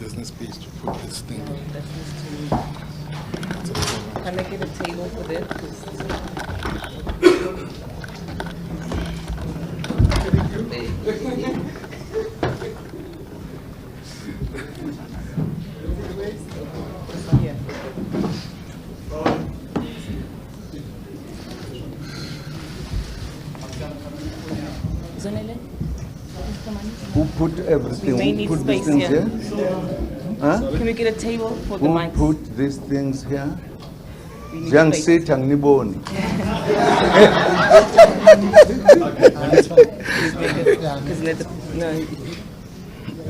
there's no space to put this thing. Can I get a table for this? Who put everything? We may need Who put these space things here. here? Huh? Can we get a table for the Who mics? put these things here? We need Young space. sit and niboni.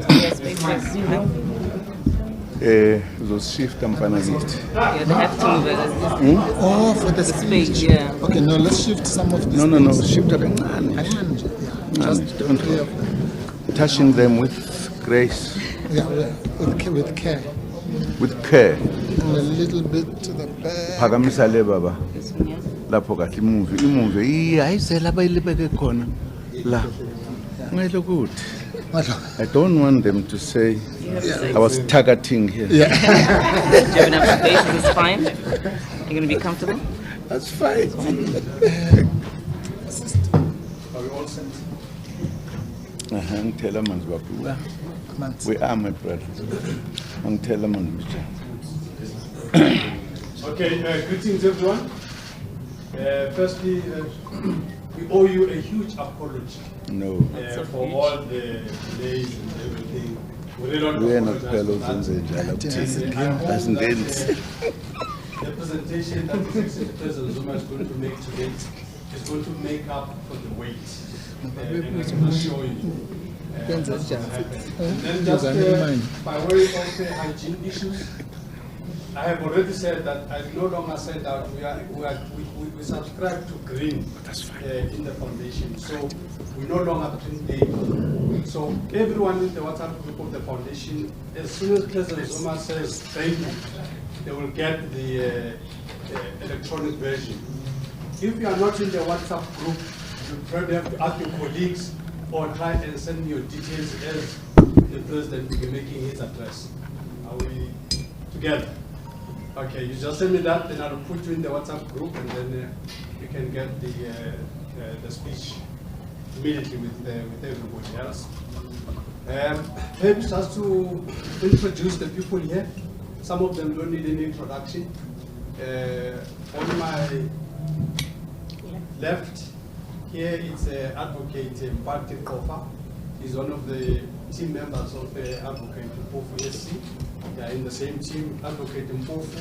Yes, space. Uzoshift mfana kithi. Yeah, they have to move it. Oh, for the Space, speech. yeah. Okay, no, let's shift some of these No, things. shift kancane. Kancane nje, yeah. Just Don't three of them. touching them with grace, Yeah, with care. with care. And a little bit to the back. Phakamisa le baba. This one, yeah. Lapho kahle imuve ayizela abayilibeke khona la. Ngayilo ukuthi. I don't want them to say I was targeting here. Yeah. Do you have enough space? It's fine. You're going to be comfortable? That's fine. Are we all set? Ngithela manzi baphuka. Manzi. We are my brothers. Ngithela manzi. Okay, greetings everyone. Firstly, we owe you a huge apology No. for all the delays and everything. We really don't Uyena apologize kuphela for uzenze that. njalo And kuthini. I hope Asingenzi. that the presentation that President Zuma is going to make today is going to make up for the wait. And I can assure you. What's going to happen. And then just by way of hygiene issues, I have already said that I no longer send out. We subscribe to green in the foundation, so we no longer print paper. So everyone in the WhatsApp group of the foundation, as soon as President Zuma says thank you, they will get the electronic version. If you are not in the WhatsApp group, you probably have to ask your colleagues or try and send me your details as the president will be making his address. Are we together? Okay, you just send me that, then I'll put you in the WhatsApp group, and then you can get the speech immediately with everybody else. Perhaps just to introduce the people here. Some of them don't need any introduction. On my left here is Advocate Mpati Kofa. He's one of the team members of Advocate Mpofu SC. They are in the same team, Advocate Mpofu,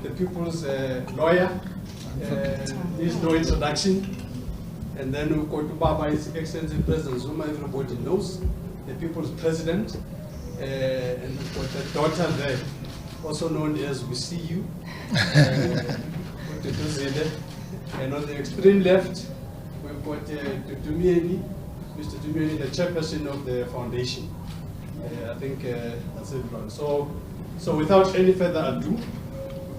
the people's lawyer. Needs no introduction. And then we've got Baba, His Excellency President Zuma, everybody knows, the people's president. And we've got a daughter there, also known as We See You. And on the extreme left, we've got Dumieni, Mr. Dumieni, the chairperson of the foundation. I think that's everyone. So without any further ado,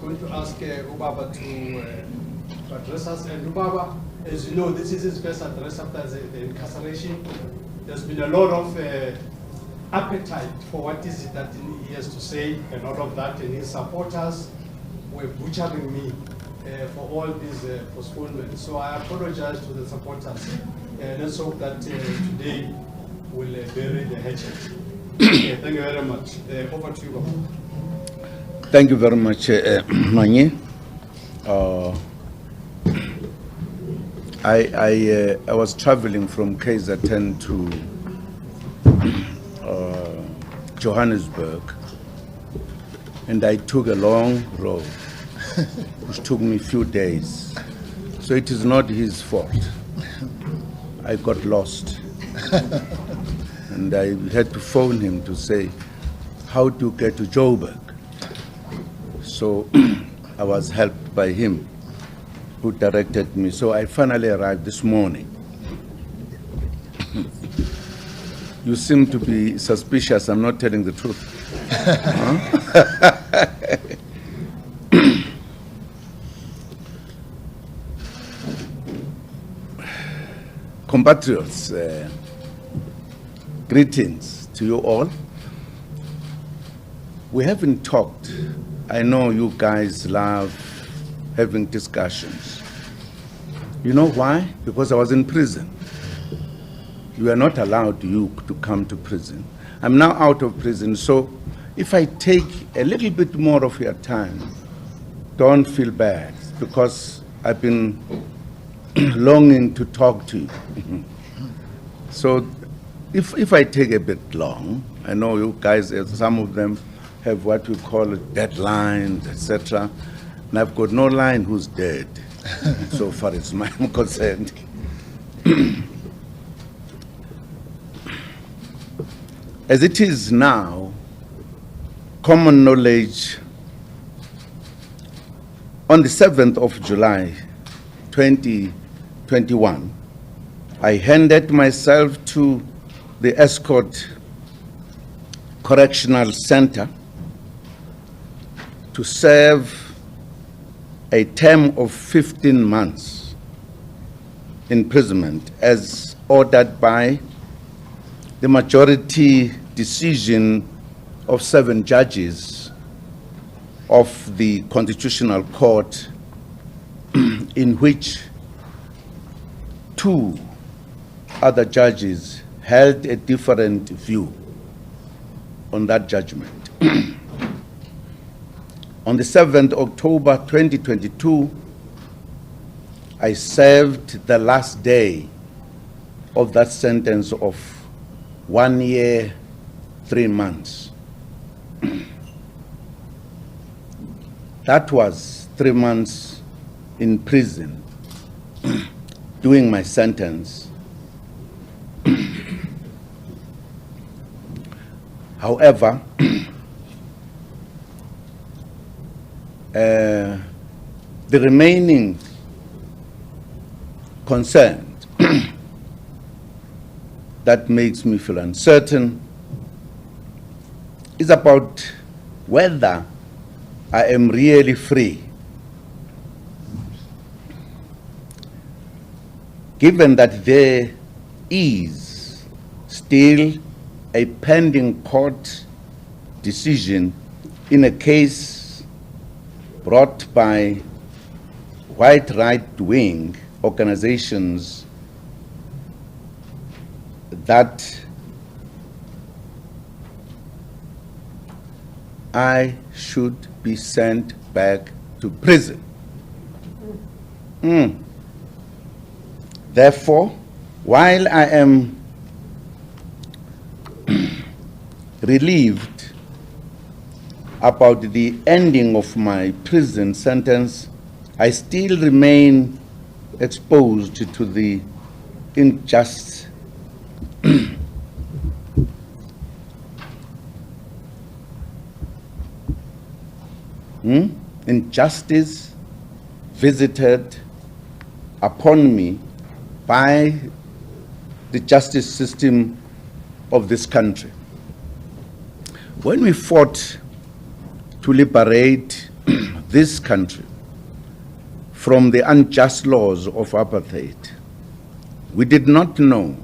we're going to ask Ubaba to address us. And Ubaba, as you know, this is his first address after the incarceration. There's been a lot of appetite for what is it that he has to say, and all of that, and his supporters were butchering me for all these postponements. So I apologize to the supporters. Let's hope that today will bury the hatchet. Okay, thank you very much. Over to you, Baba. Thank you very much, Manye. I was traveling from KZN to Johannesburg, and I took a long road, which took me a few days. So it is not his fault. I got lost. And I had to phone him to say, how to get to Joburg? So I was helped by him, who directed me. So I finally arrived this morning. You seem to be suspicious I'm not telling the truth. Compatriots, greetings to you all. We haven't talked. I know you guys love having discussions. You know why? Because I was in prison. You are not allowed to come to prison. I'm now out of prison, so if I take a little bit more of your time, don't feel bad, because I've been longing to talk to you. So if I take a bit long, I know you guys, some of them have what we call deadlines, etc. And I've got no line who's dead, so far as I'm concerned. As it is now, common knowledge, on the 7th of July, 2021, I handed myself to the Escort Correctional Center to serve a term of 15 months imprisonment as ordered by the majority decision of 7 judges of the Constitutional Court, in which 2 other judges held a different view on that judgment. On the 7th October 2022, I served the last day of that sentence of 1 year, 3 months. That was 3 months in prison, doing my sentence. However, the remaining concern that makes me feel uncertain is about whether I am really free, given that there is still a pending court decision in a case brought by white right-wing organizations that I should be sent back to prison. Therefore, while I am relieved about the ending of my prison sentence, I still remain exposed to the injustice injustice visited upon me by the justice system of this country. When we fought to liberate this country from the unjust laws of apartheid, we did not know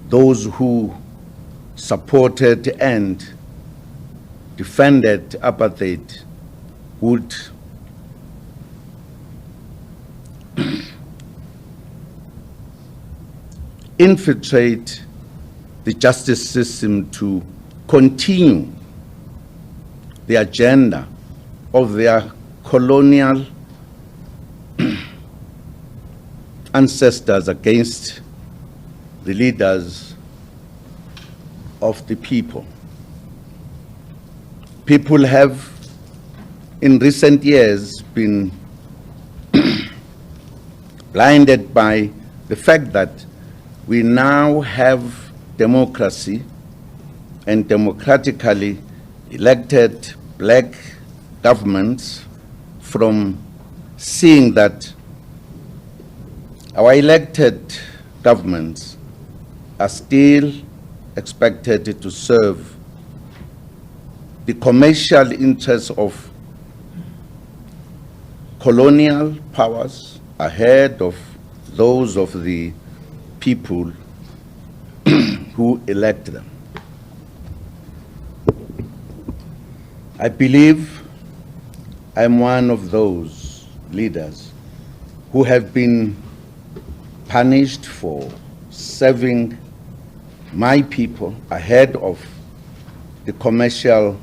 those who supported and defended apartheid would infiltrate the justice system to continue the agenda of their colonial ancestors against the leaders of the people. People have, in recent years, been blinded by the fact that we now have democracy and democratically elected black governments, from seeing that our elected governments are still expected to serve the commercial interests of colonial powers ahead of those of the people who elect them. I believe I'm one of those leaders who have been punished for serving my people ahead of the commercial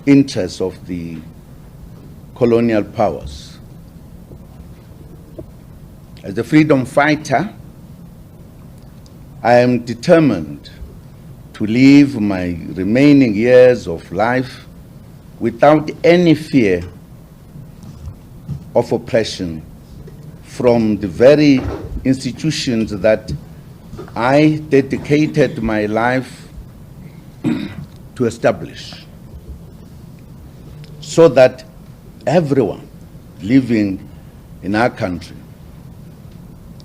interests of the colonial powers. As a freedom fighter, I am determined to live my remaining years of life without any fear of oppression from the very institutions that I dedicated my life to establish, so that everyone living in our country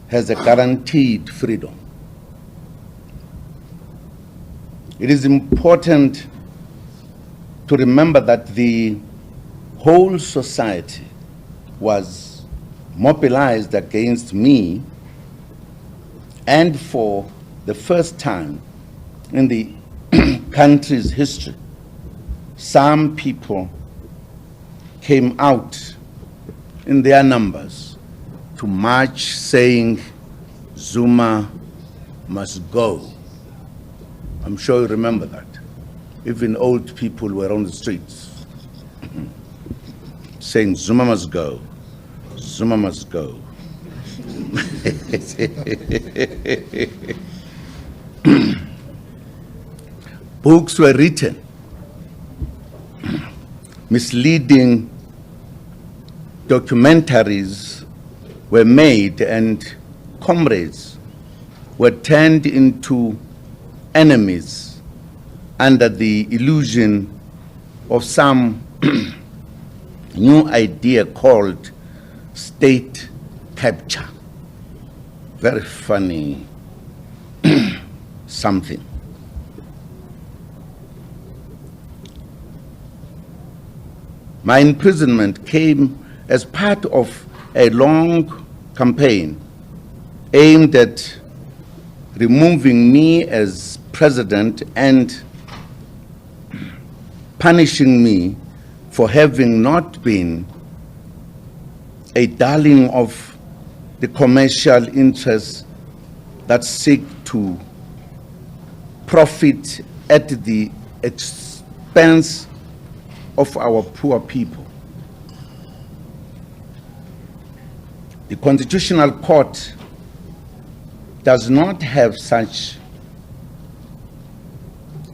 has a guaranteed freedom. It is important to remember that the whole society was mobilized against me, and for the first time in the country's history, some people came out in their numbers to march saying, Zuma must go. I'm sure you remember that. Even old people were on the streets saying, Zuma must go, Zuma must go. Books were written, misleading documentaries were made, and comrades were turned into enemies under the illusion of some new idea called state capture. Very funny something. My imprisonment came as part of a long campaign aimed at removing me as president and punishing me for having not been a darling of the commercial interests that seek to profit at the expense of our poor people. The Constitutional Court does not have such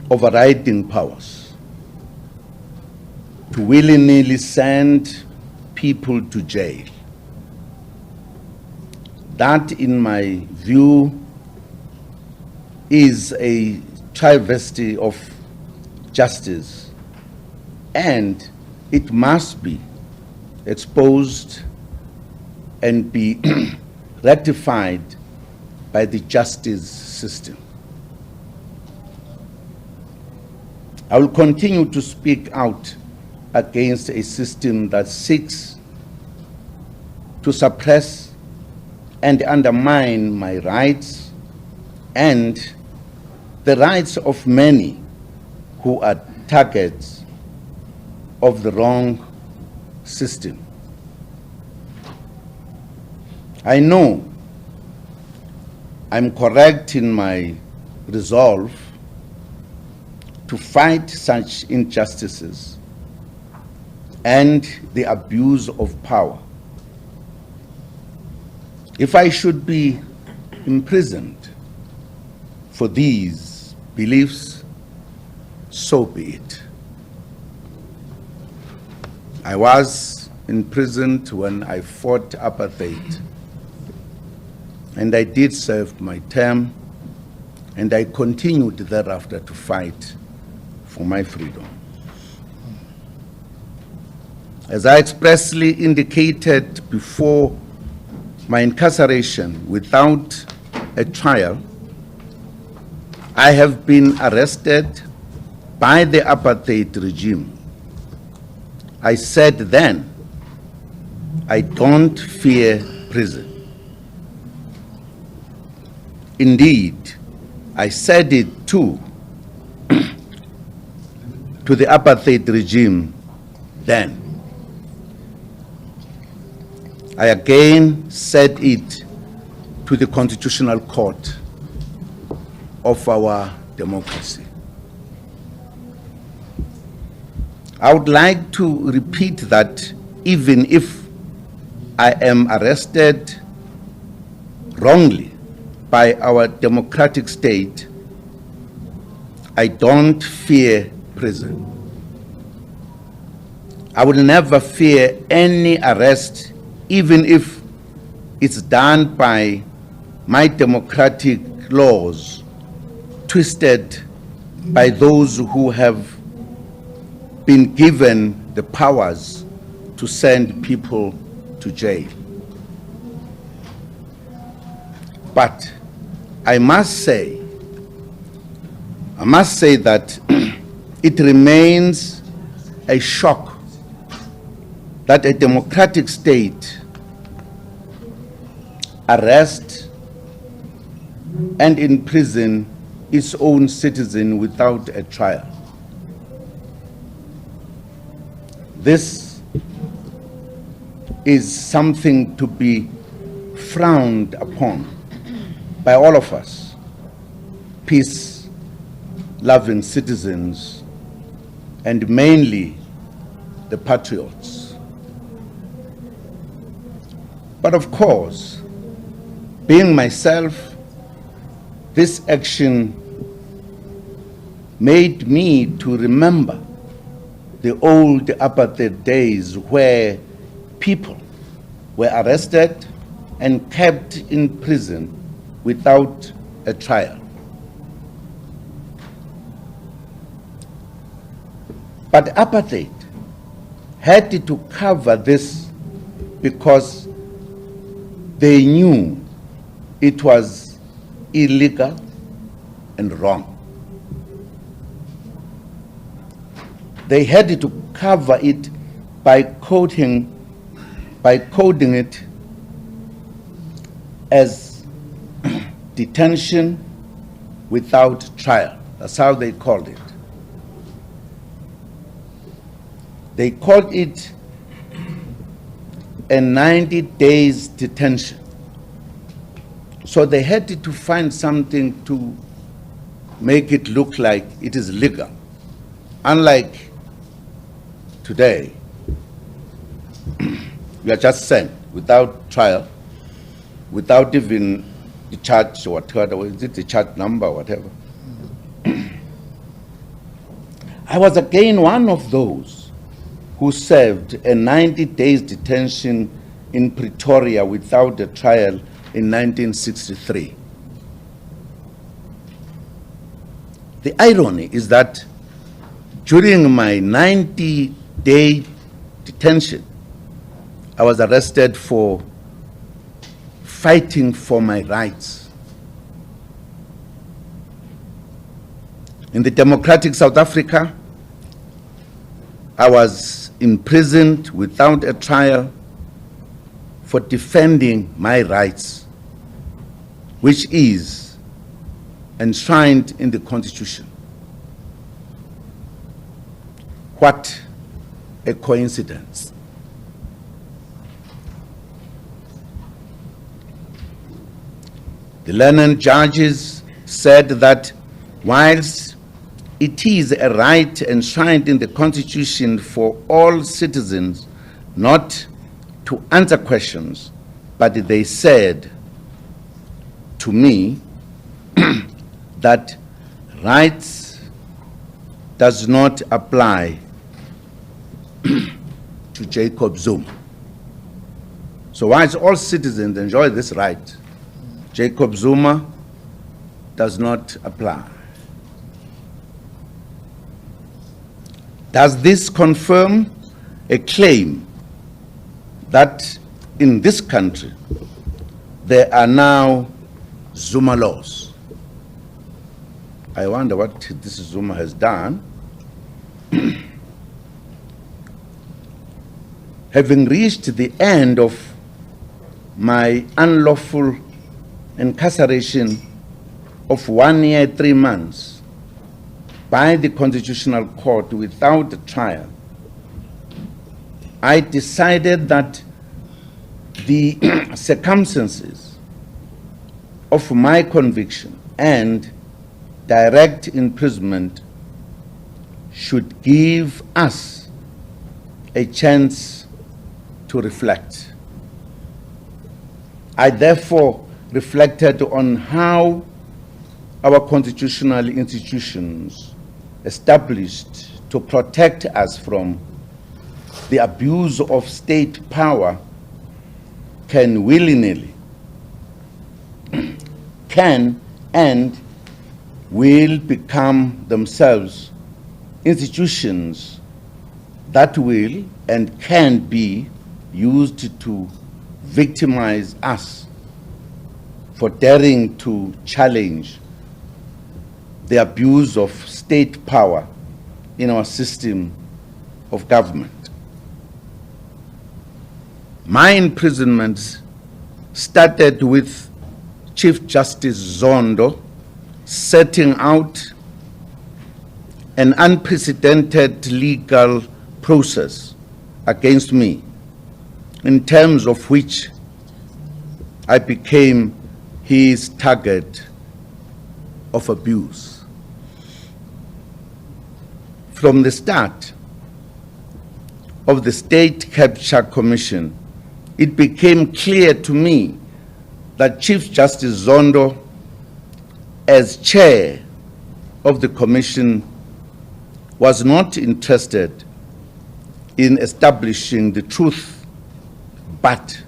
overriding powers to willy-nilly send people to jail. That, in my view, is a travesty of justice, and it must be exposed and be rectified by the justice system. I will continue to speak out against a system that seeks to suppress and undermine my rights and the rights of many who are targets of the wrong system. I know I'm correct in my resolve to fight such injustices and the abuse of power. If I should be imprisoned for these beliefs, so be it. I was imprisoned when I fought apartheid, and I did serve my term, and I continued thereafter to fight for my freedom. As I expressly indicated before my incarceration without a trial, I have been arrested by the apartheid regime. I said then, I don't fear prison. Indeed, I said it too to the apartheid regime then. I again said it to the Constitutional Court of our democracy. I would like to repeat that even if I am arrested wrongly by our democratic state, I don't fear prison. I will never fear any arrest, even if it's done by my democratic laws, twisted by those who have been given the powers to send people to jail. But I must say that it remains a shock that a democratic state arrests and imprison its own citizen without a trial. This is something to be frowned upon by all of us, peace-loving citizens, and mainly the patriots. But of course, being myself, this action made me to remember the old apartheid days where people were arrested and kept in prison without a trial. But apartheid had to cover this because they knew it was illegal and wrong. They had to cover it by coding it as detention without trial. That's how they called it. They called it a 90 days detention. So they had to find something to make it look like it is legal. Unlike today, you are just sent without trial, without even the charge or whatever, is it the charge number or whatever. I was again one of those who served a 90 days detention in Pretoria without a trial in 1963. The irony is that during my 90-day detention, I was arrested for fighting for my rights. In the democratic South Africa, I was imprisoned without a trial for defending my rights, which is enshrined in the Constitution. What a coincidence. The learned judges said that whilst it is a right enshrined in the Constitution for all citizens not to answer questions, but they said to me that rights does not apply to Jacob Zuma. So whilst all citizens enjoy this right, Jacob Zuma does not apply. Does this confirm a claim that in this country there are now Zuma laws? I wonder what this Zuma has done. Having reached the end of my unlawful incarceration of 1 year, 3 months, by the Constitutional Court without a trial, I decided that the circumstances of my conviction and direct imprisonment should give us a chance to reflect. I therefore reflected on how our constitutional institutions established to protect us from the abuse of state power can willy-nilly, can and will become themselves institutions that will and can be used to victimize us for daring to challenge the abuse of state power in our system of government. My imprisonment started with Chief Justice Zondo setting out an unprecedented legal process against me, in terms of which I became his target of abuse. From the start of the State Capture Commission, it became clear to me that Chief Justice Zondo, as chair of the commission, was not interested in establishing the truth, but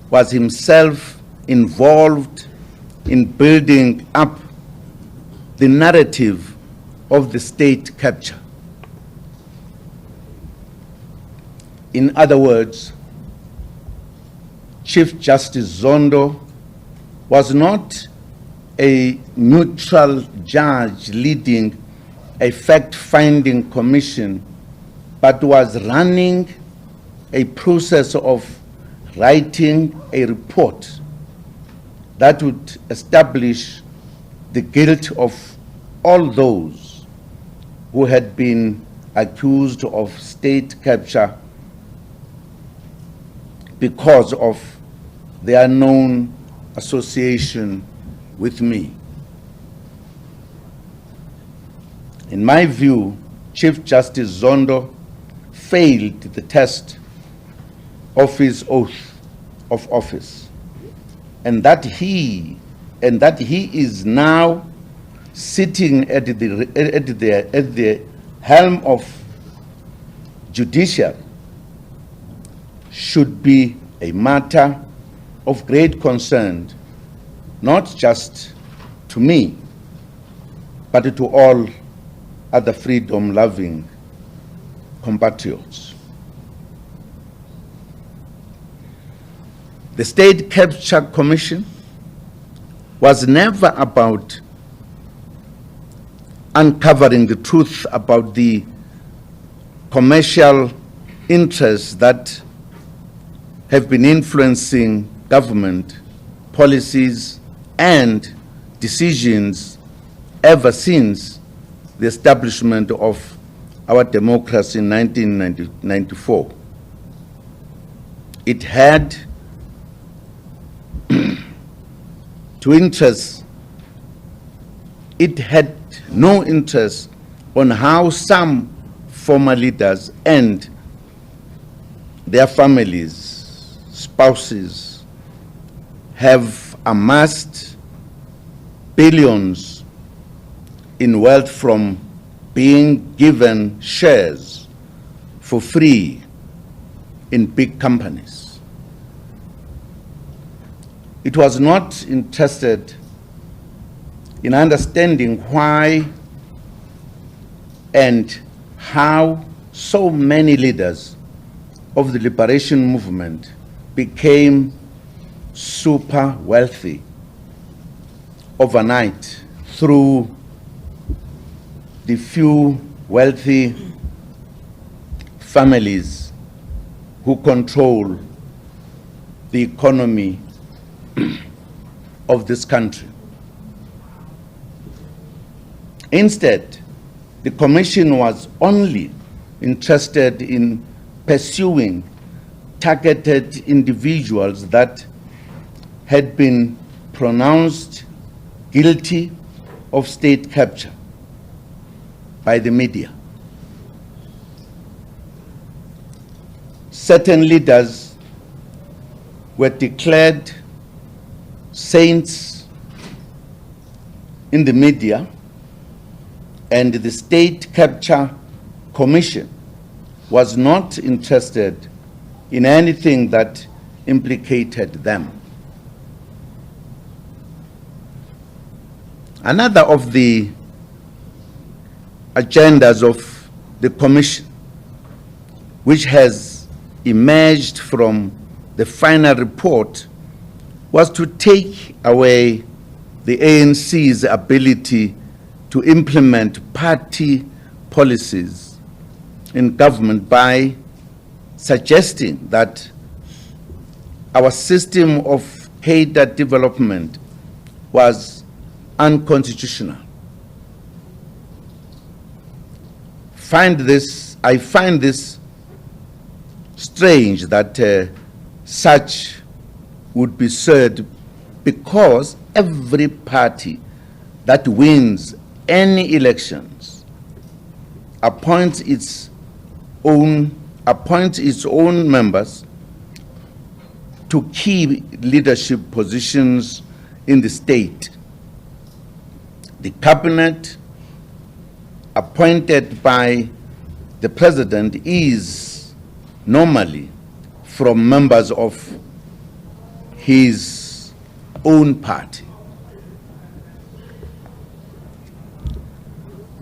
was himself involved in building up the narrative of the state capture. In other words, Chief Justice Zondo was not a neutral judge leading a fact-finding commission, but was running a process of writing a report that would establish the guilt of all those who had been accused of state capture because of their known association with me. In my view, Chief Justice Zondo failed the test of his oath of office, and that he is now sitting at the helm of Judicial should be a matter of great concern, not just to me, but to all other freedom-loving compatriots. The State Capture Commission was never about uncovering the truth about the commercial interests that have been influencing government policies and decisions ever since the establishment of our democracy in 1994. It had no interest on how some former leaders and their families, spouses, have amassed billions in wealth from being given shares for free in big companies. It was not interested in understanding why and how so many leaders of the liberation movement became super wealthy overnight through the few wealthy families who control the economy of this country. Instead, the Commission was only interested in pursuing targeted individuals that had been pronounced guilty of state capture by the media. Certain leaders were declared saints in the media, and the State Capture Commission was not interested in anything that implicated them. Another of the agendas of the Commission, which has emerged from the final report, was to take away the ANC's ability to implement party policies in government by suggesting that our system of cadre development was unconstitutional. I find this strange that such would be said, because every party that wins any elections appoints its own members to key leadership positions in the state. The cabinet appointed by the president is normally from members of his own party.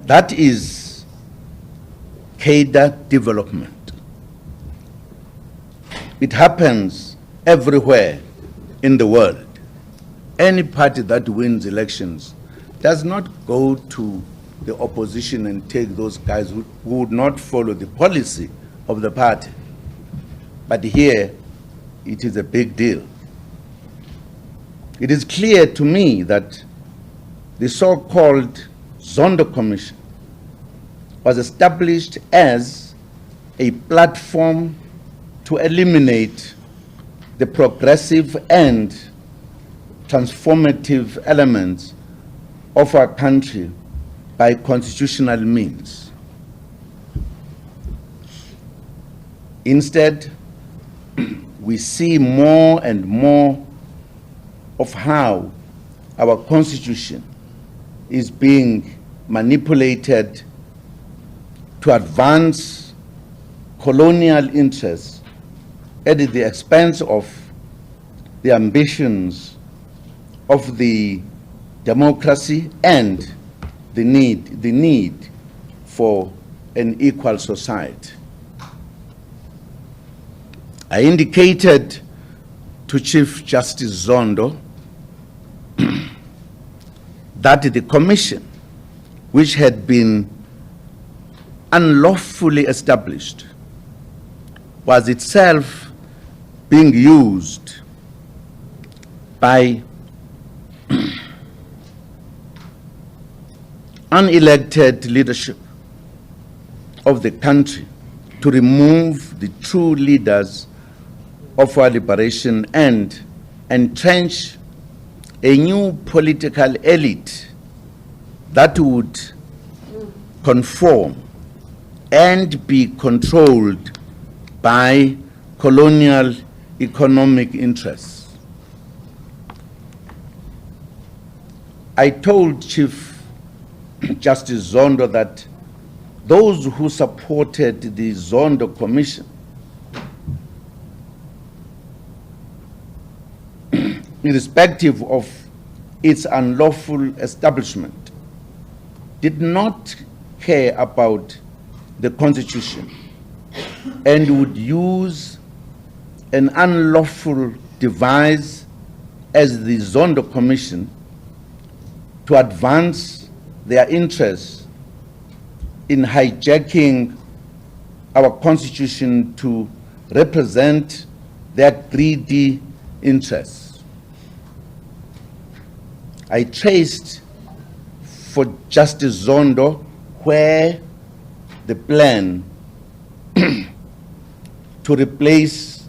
That is cadre development. It happens everywhere in the world. Any party that wins elections does not go to the opposition and take those guys who would not follow the policy of the party. But here, it is a big deal. It is clear to me that the so-called Zondo Commission was established as a platform to eliminate the progressive and transformative elements of our country by constitutional means. Instead, we see more and more of how our Constitution is being manipulated to advance colonial interests at the expense of the ambitions of the democracy and the need for an equal society. I indicated to Chief Justice Zondo that the commission, which had been unlawfully established, was itself being used by unelected leadership of the country to remove the true leaders of our liberation and entrench a new political elite that would conform and be controlled by colonial economic interests. I told Chief Justice Zondo that those who supported the Zondo Commission, irrespective of its unlawful establishment, did not care about the Constitution and would use an unlawful device as the Zondo Commission to advance their interests in hijacking our Constitution to represent their greedy interess. I traced for Justice Zondo, where the plan to replace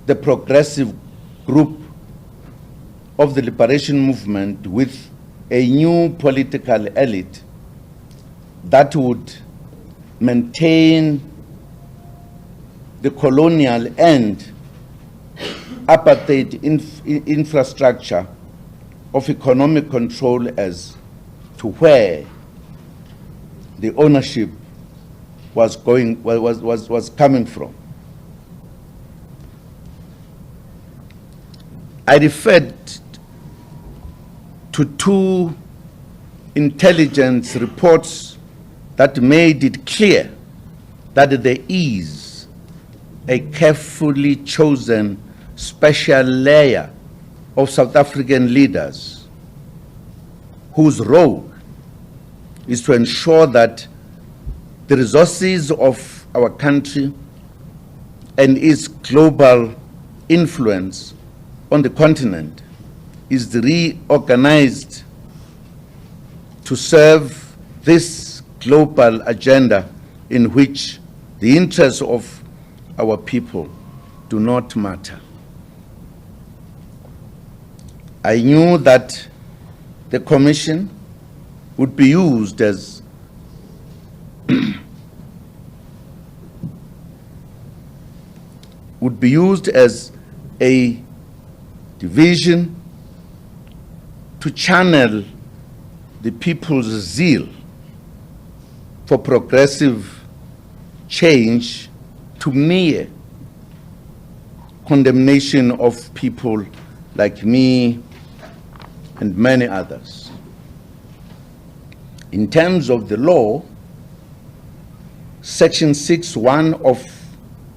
the progressive group of the liberation movement with a new political elite that would maintain the colonial and apartheid infrastructure of economic control as to where the ownership was coming from. I referred to two intelligence reports that made it clear that there is a carefully chosen special layer of South African leaders whose role is to ensure that the resources of our country and its global influence on the continent is reorganized to serve this global agenda in which the interests of our people do not matter. I knew that the commission would be used as a division to channel the people's zeal for progressive change to mere condemnation of people like me and many others. In terms of the law, Section 6(1) of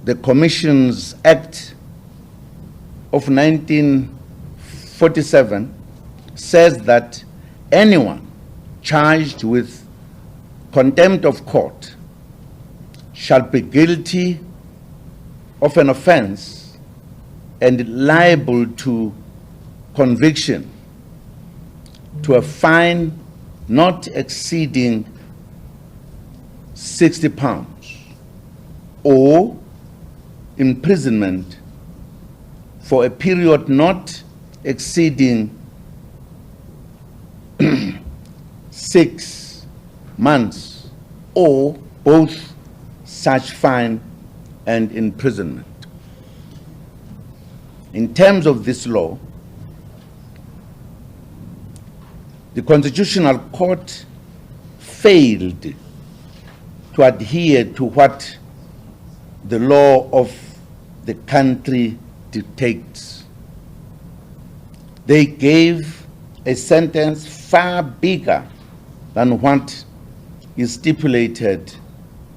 the Commissions Act of 1947 says that anyone charged with contempt of court shall be guilty of an offense and liable to conviction to a fine not exceeding £60 or imprisonment for a period not exceeding 6 months, or both such fine and imprisonment. In terms of this law, the Constitutional Court failed to adhere to what the law of the country dictates. They gave a sentence far bigger than what is stipulated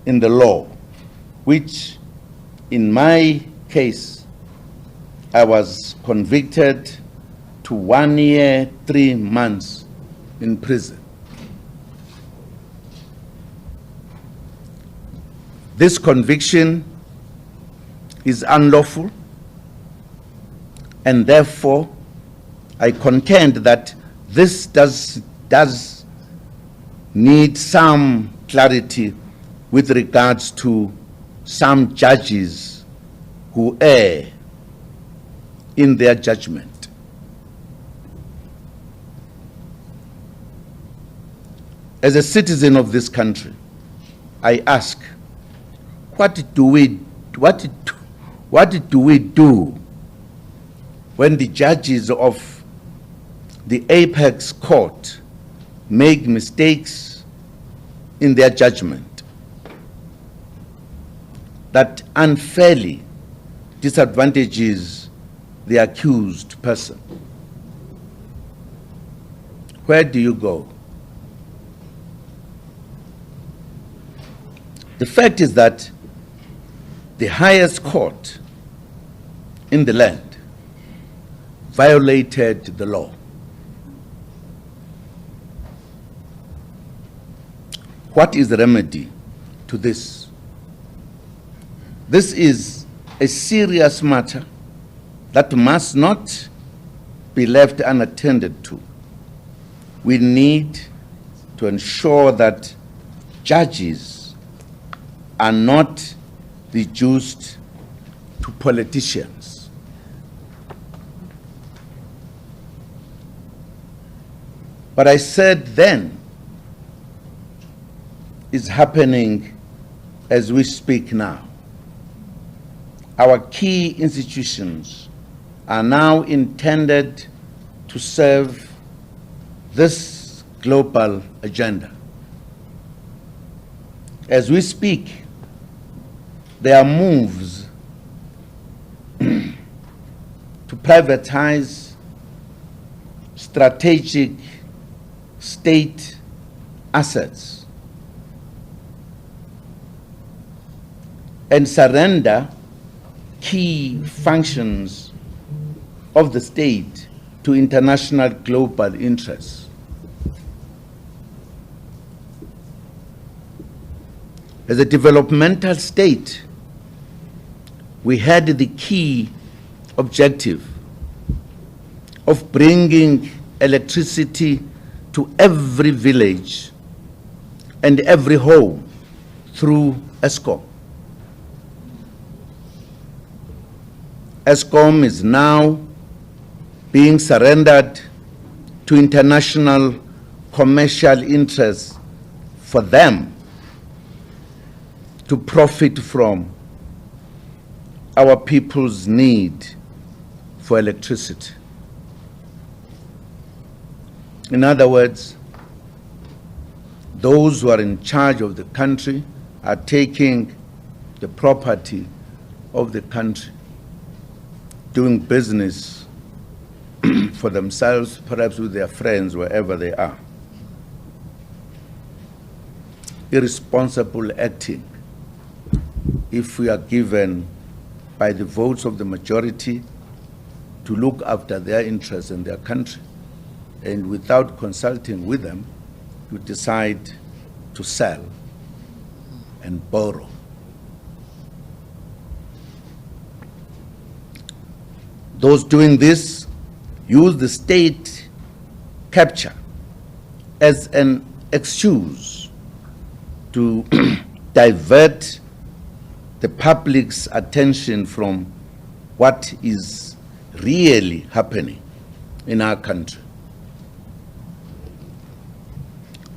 in the law, which in my case, I was convicted to 1 year, 3 months in prison. This conviction is unlawful, and therefore I contend that this does need some clarity with regards to some judges who err in their judgment. As a citizen of this country, I ask, what do we do when the judges of the apex court make mistakes in their judgment that unfairly disadvantages the accused person? Where do you go? The fact is that the highest court in the land violated the law. What is the remedy to this? This is a serious matter that must not be left unattended to. We need to ensure that judges are not reduced to politicians. What I said then is happening as we speak now. Our key institutions are now intended to serve this global agenda. As we speak, there are moves to privatize strategic state assets and surrender key functions of the state to international global interests. As a developmental state, we had the key objective of bringing electricity to every village and every home through ESCOM. ESCOM is now being surrendered to international commercial interests for them to profit from our people's need for electricity. In other words, those who are in charge of the country are taking the property of the country, doing business for themselves, perhaps with their friends, wherever they are. Irresponsible acting, if we are given by the votes of the majority to look after their interests in their country, and without consulting with them, you decide to sell and borrow. Those doing this use the state capture as an excuse to divert the public's attention from what is really happening in our country.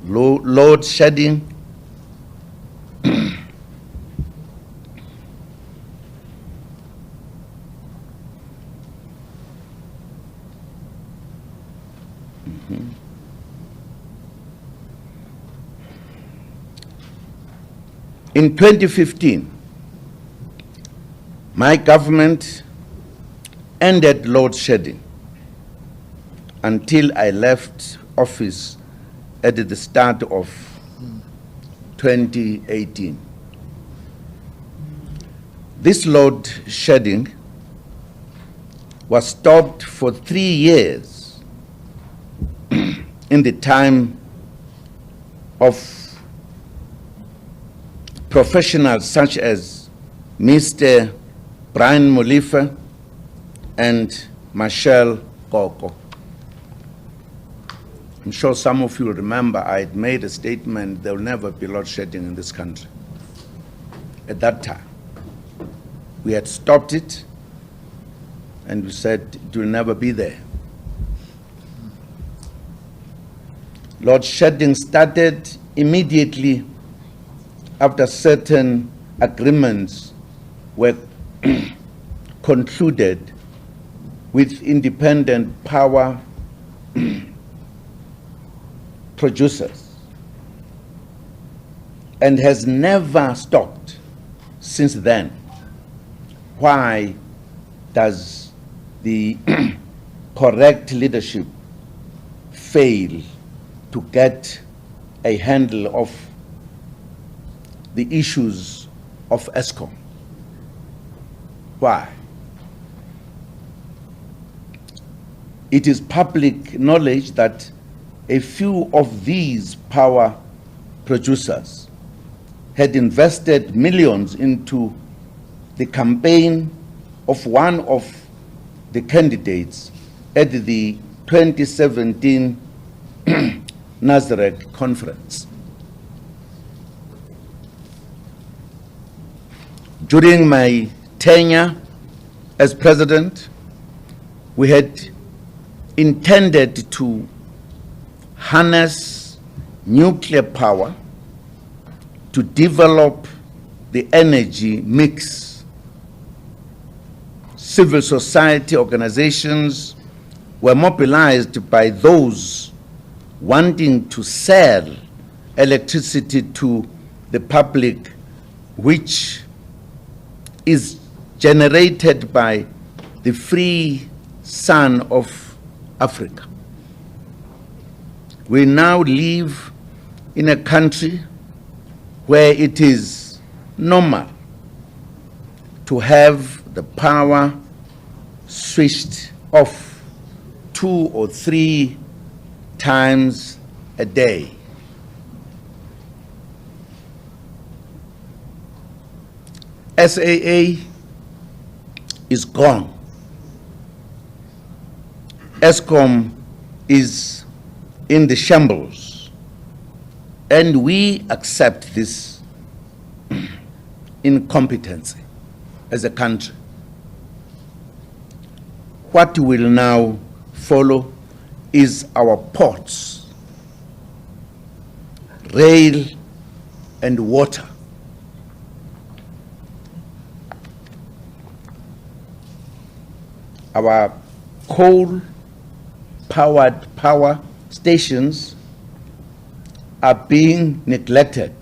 Loadshedding, In 2015, my government ended load shedding until I left office at the start of 2018. This load shedding was stopped for 3 years in the time of professionals such as Mr. Brian Molifa and Michelle Koko. I'm sure some of you remember I had made a statement there will never be load shedding in this country. At that time, we had stopped it and we said it will never be there. Load shedding started immediately after certain agreements were concluded with independent power producers and has never stopped since then. Why does the correct leadership fail to get a handle of the issues of ESCOM? Why? It is public knowledge that a few of these power producers had invested millions into the campaign of one of the candidates at the 2017 Nasrec conference. During my tenure as president, we had intended to harness nuclear power to develop the energy mix. Civil society organizations were mobilized by those wanting to sell electricity to the public, which is generated by the free sun of Africa. We now live in a country where it is normal to have the power switched off 2 or 3 times a day. SAA is gone. ESCOM is in the shambles, and we accept this incompetency as a country. What will now follow is our ports, rail, and water. Our coal-powered power stations are being neglected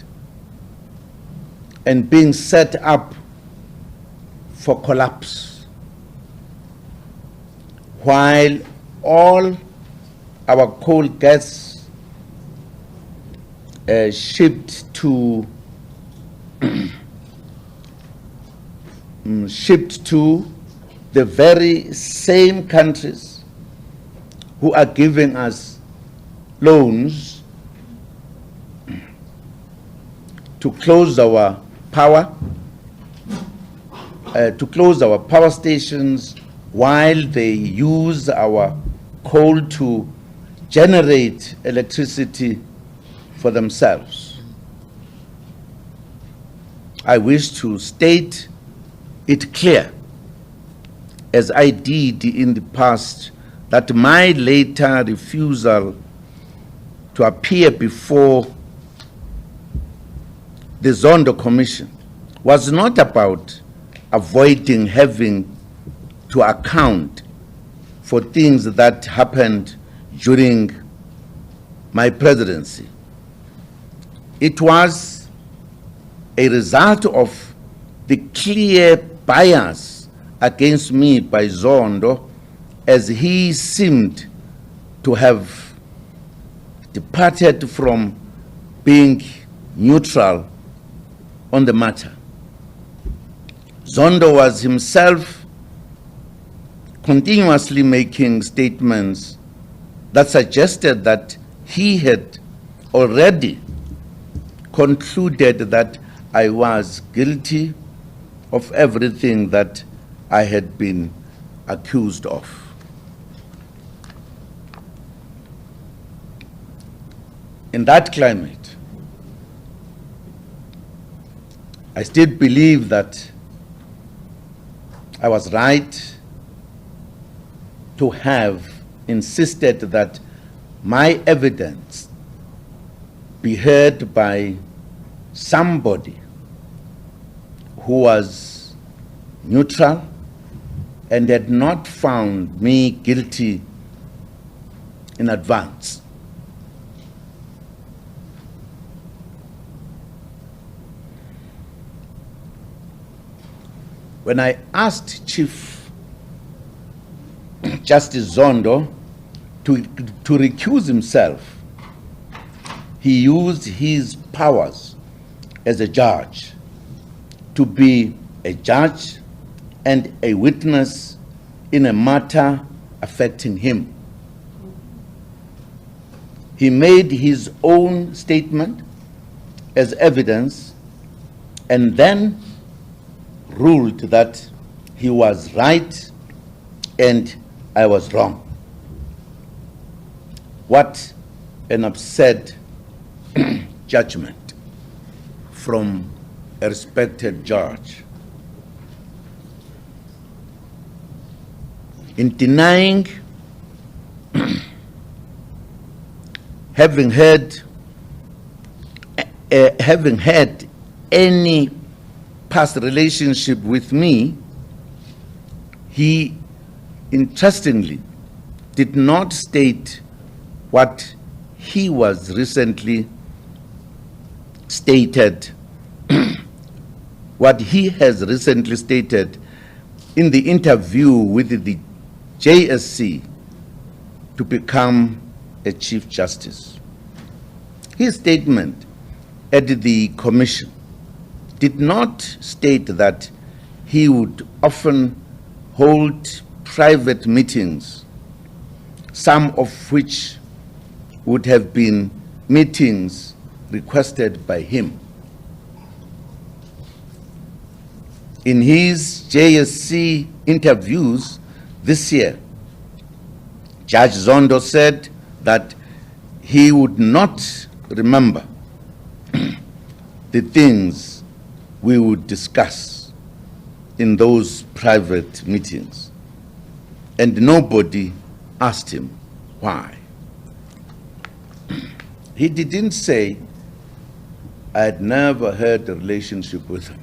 and being set up for collapse, while all our coal gas shipped to the very same countries who are giving us loans to close our power, stations, while they use our coal to generate electricity for themselves. I wish to state it clear, as I did in the past, that my later refusal to appear before the Zondo Commission was not about avoiding having to account for things that happened during my presidency. It was a result of the clear bias against me by Zondo, as he seemed to have departed from being neutral on the matter. Zondo was himself continuously making statements that suggested that he had already concluded that I was guilty of everything that I had been accused of. In that climate, I still believe that I was right to have insisted that my evidence be heard by somebody who was neutral and had not found me guilty in advance. When I asked Chief Justice Zondo to recuse himself, he used his powers as a judge to be a judge and a witness in a matter affecting him. He made his own statement as evidence and then ruled that he was right and I was wrong. What an upset judgment from a respected judge. In denying having had any past relationship with me, he interestingly did not state what he was recently stated, what he has recently stated in the interview with the JSC to become a Chief Justice. His statement at the Commission did not state that he would often hold private meetings, some of which would have been meetings requested by him. In his JSC interviews this year, Judge Zondo said that he would not remember the things we would discuss in those private meetings, and nobody asked him why. He didn't say, I had never had a relationship with him.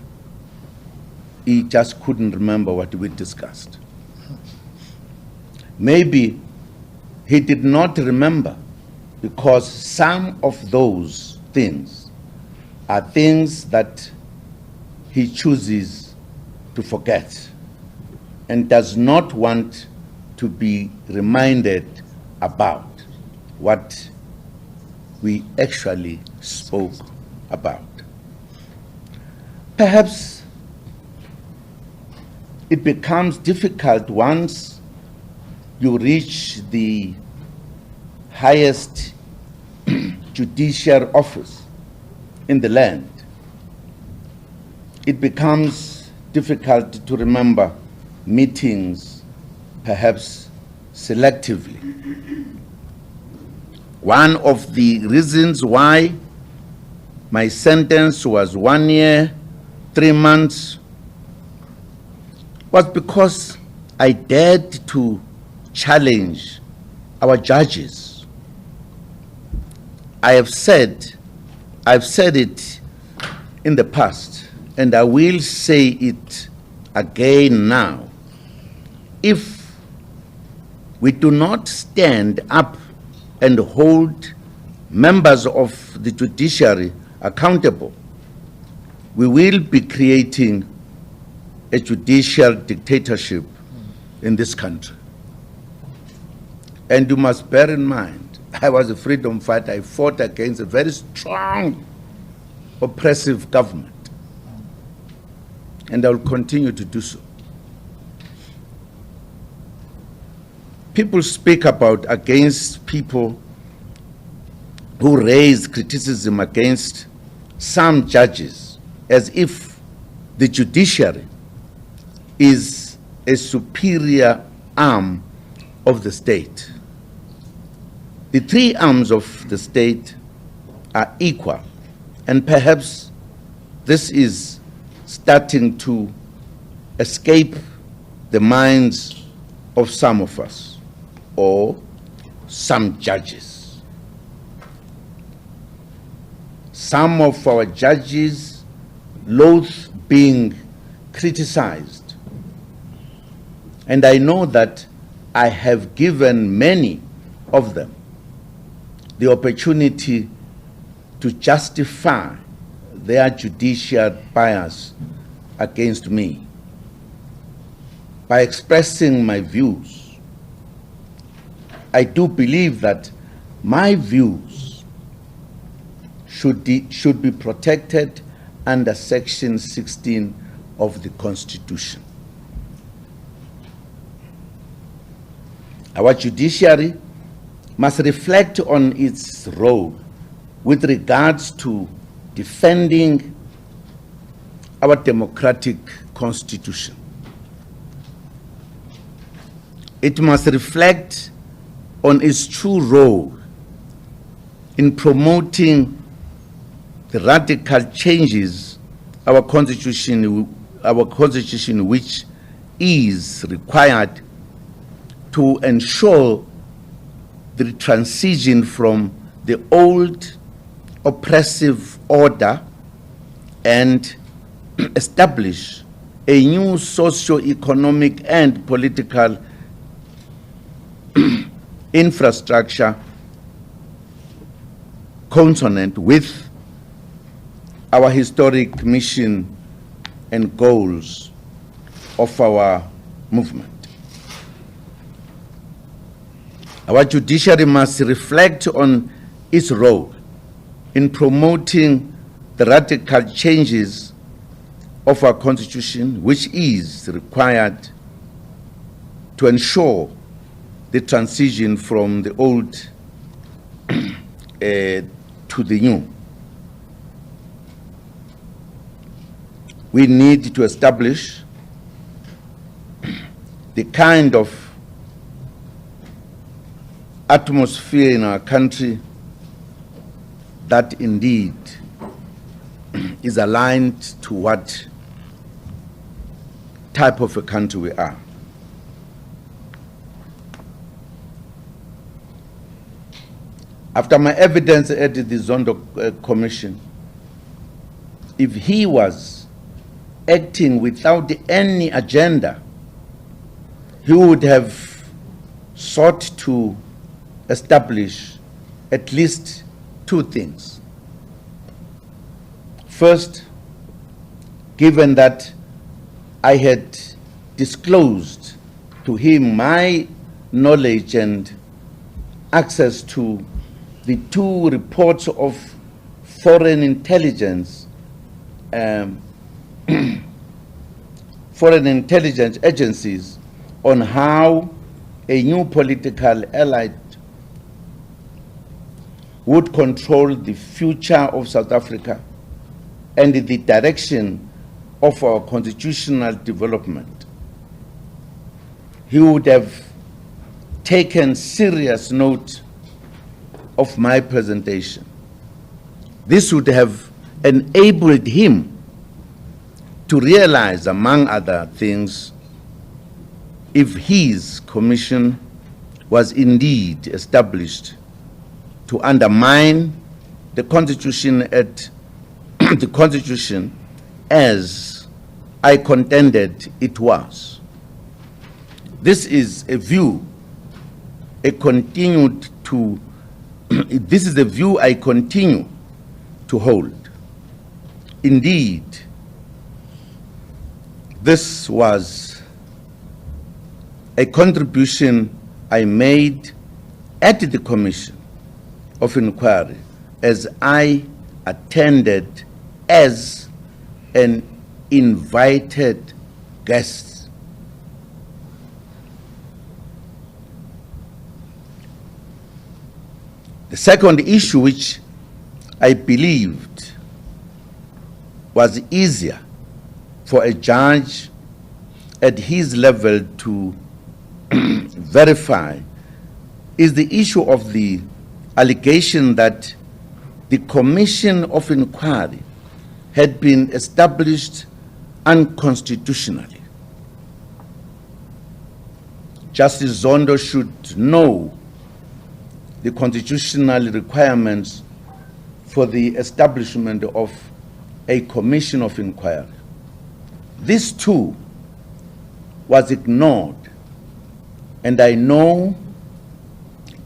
He just couldn't remember what we discussed. Maybe he did not remember because some of those things are things that he chooses to forget and does not want to be reminded about what we actually spoke about. Perhaps it becomes difficult once you reach the highest judicial office in the land. It becomes difficult to remember meetings, perhaps selectively. One of the reasons why my sentence was 1 year, 3 months, was because I dared to challenge our judges. I've said it in the past, and I will say it again now. If we do not stand up and hold members of the judiciary accountable, we will be creating a judicial dictatorship in this country. And you must bear in mind, I was a freedom fighter. I fought against a very strong, oppressive government. And I will continue to do so. People speak about against people who raise criticism against some judges as if the judiciary is a superior arm of the state. The three arms of the state are equal, and perhaps this is starting to escape the minds of some of us or some judges. Some of our judges loathe being criticized, and I know that I have given many of them the opportunity to justify their judicial bias against me by expressing my views. I do believe that my views should be protected under Section 16 of the Constitution. Our judiciary must reflect on its role with regards to defending our democratic constitution. It must reflect on its true role in promoting the radical changes our constitution which is required to ensure the transition from the old oppressive order and establish a new socio-economic and political infrastructure consonant with our historic mission and goals of our movement. Our judiciary must reflect on its role in promoting the radical changes of our constitution, which is required to ensure the transition from the old to the new. We need to establish the kind of atmosphere in our country that indeed is aligned to what type of a country we are. After my evidence at the Zondo Commission, if he was acting without any agenda, he would have sought to establish at least two things. First, given that I had disclosed to him my knowledge and access to the two reports of foreign intelligence agencies on how a new political elite would control the future of South Africa and the direction of our constitutional development. He would have taken serious note of my presentation. This would have enabled him to realize, among other things, if his commission was indeed established to undermine the constitution as I contended it was. This is a view I continue to hold. Indeed, this was a contribution I made at the Commission of Inquiry as I attended as an invited guest. The second issue, which I believed was easier for a judge at his level to verify, is the issue of the allegation that the Commission of Inquiry had been established unconstitutionally. Justice Zondo should know the constitutional requirements for the establishment of a commission of inquiry. This too was ignored, and I know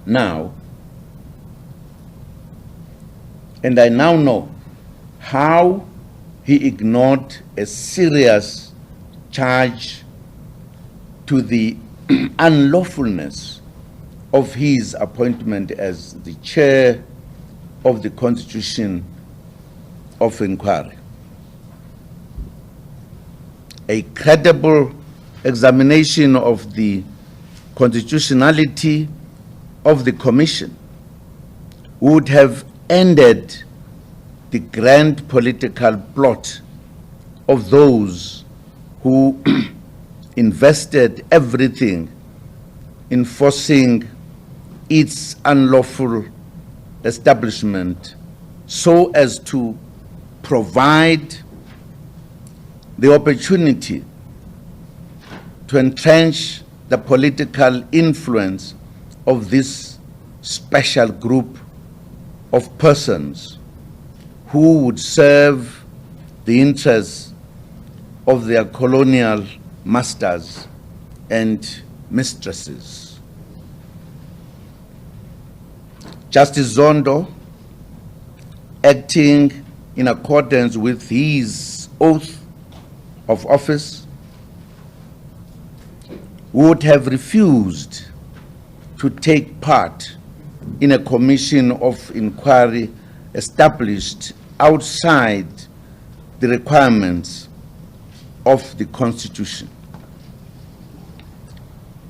now, how he ignored a serious charge to the unlawfulness of his appointment as the chair of the Constitution of Inquiry. A credible examination of the constitutionality of the Commission would have ended the grand political plot of those who invested everything in forcing its unlawful establishment so as to provide the opportunity to entrench the political influence of this special group of persons who would serve the interests of their colonial masters and mistresses. Justice Zondo, acting in accordance with his oath of office, would have refused to take part in a commission of inquiry established outside the requirements of the Constitution.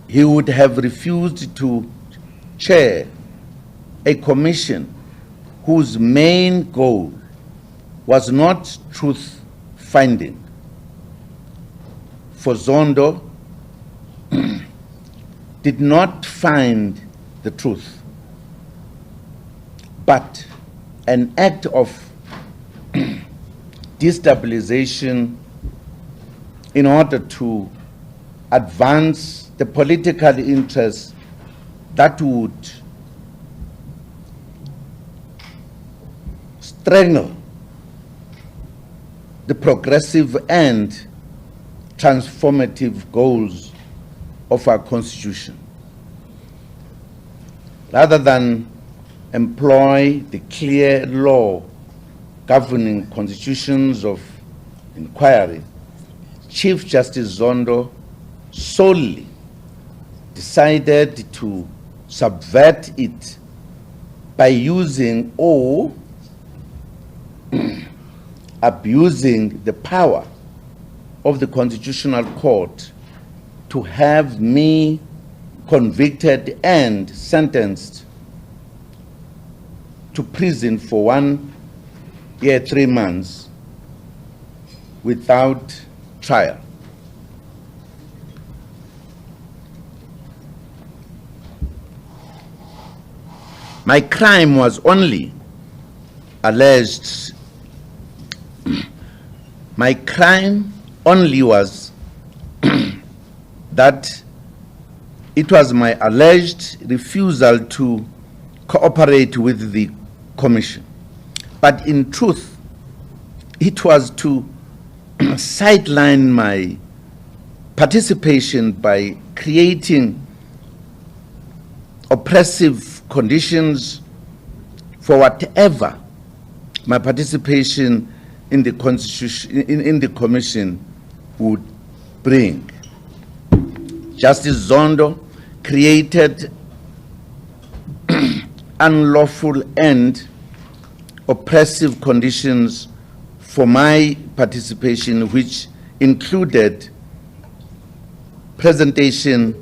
He would have refused to chair a commission whose main goal was not truth-finding. For Zondo did not find the truth, but an act of destabilization in order to advance the political interests that would strangle the progressive and transformative goals of our Constitution. Rather than employ the clear law governing constitutions of inquiry, Chief Justice Zondo solely decided to subvert it by using or abusing the power of the Constitutional Court to have me convicted and sentenced to prison for 1 year, 3 months without trial. My crime was only alleged. My crime only was that it was my alleged refusal to cooperate with the Commission. But in truth, it was to sideline my participation by creating oppressive conditions for whatever my participation in the Constitution, in the Commission would bring. Justice Zondo created unlawful and oppressive conditions for my participation, which included presentation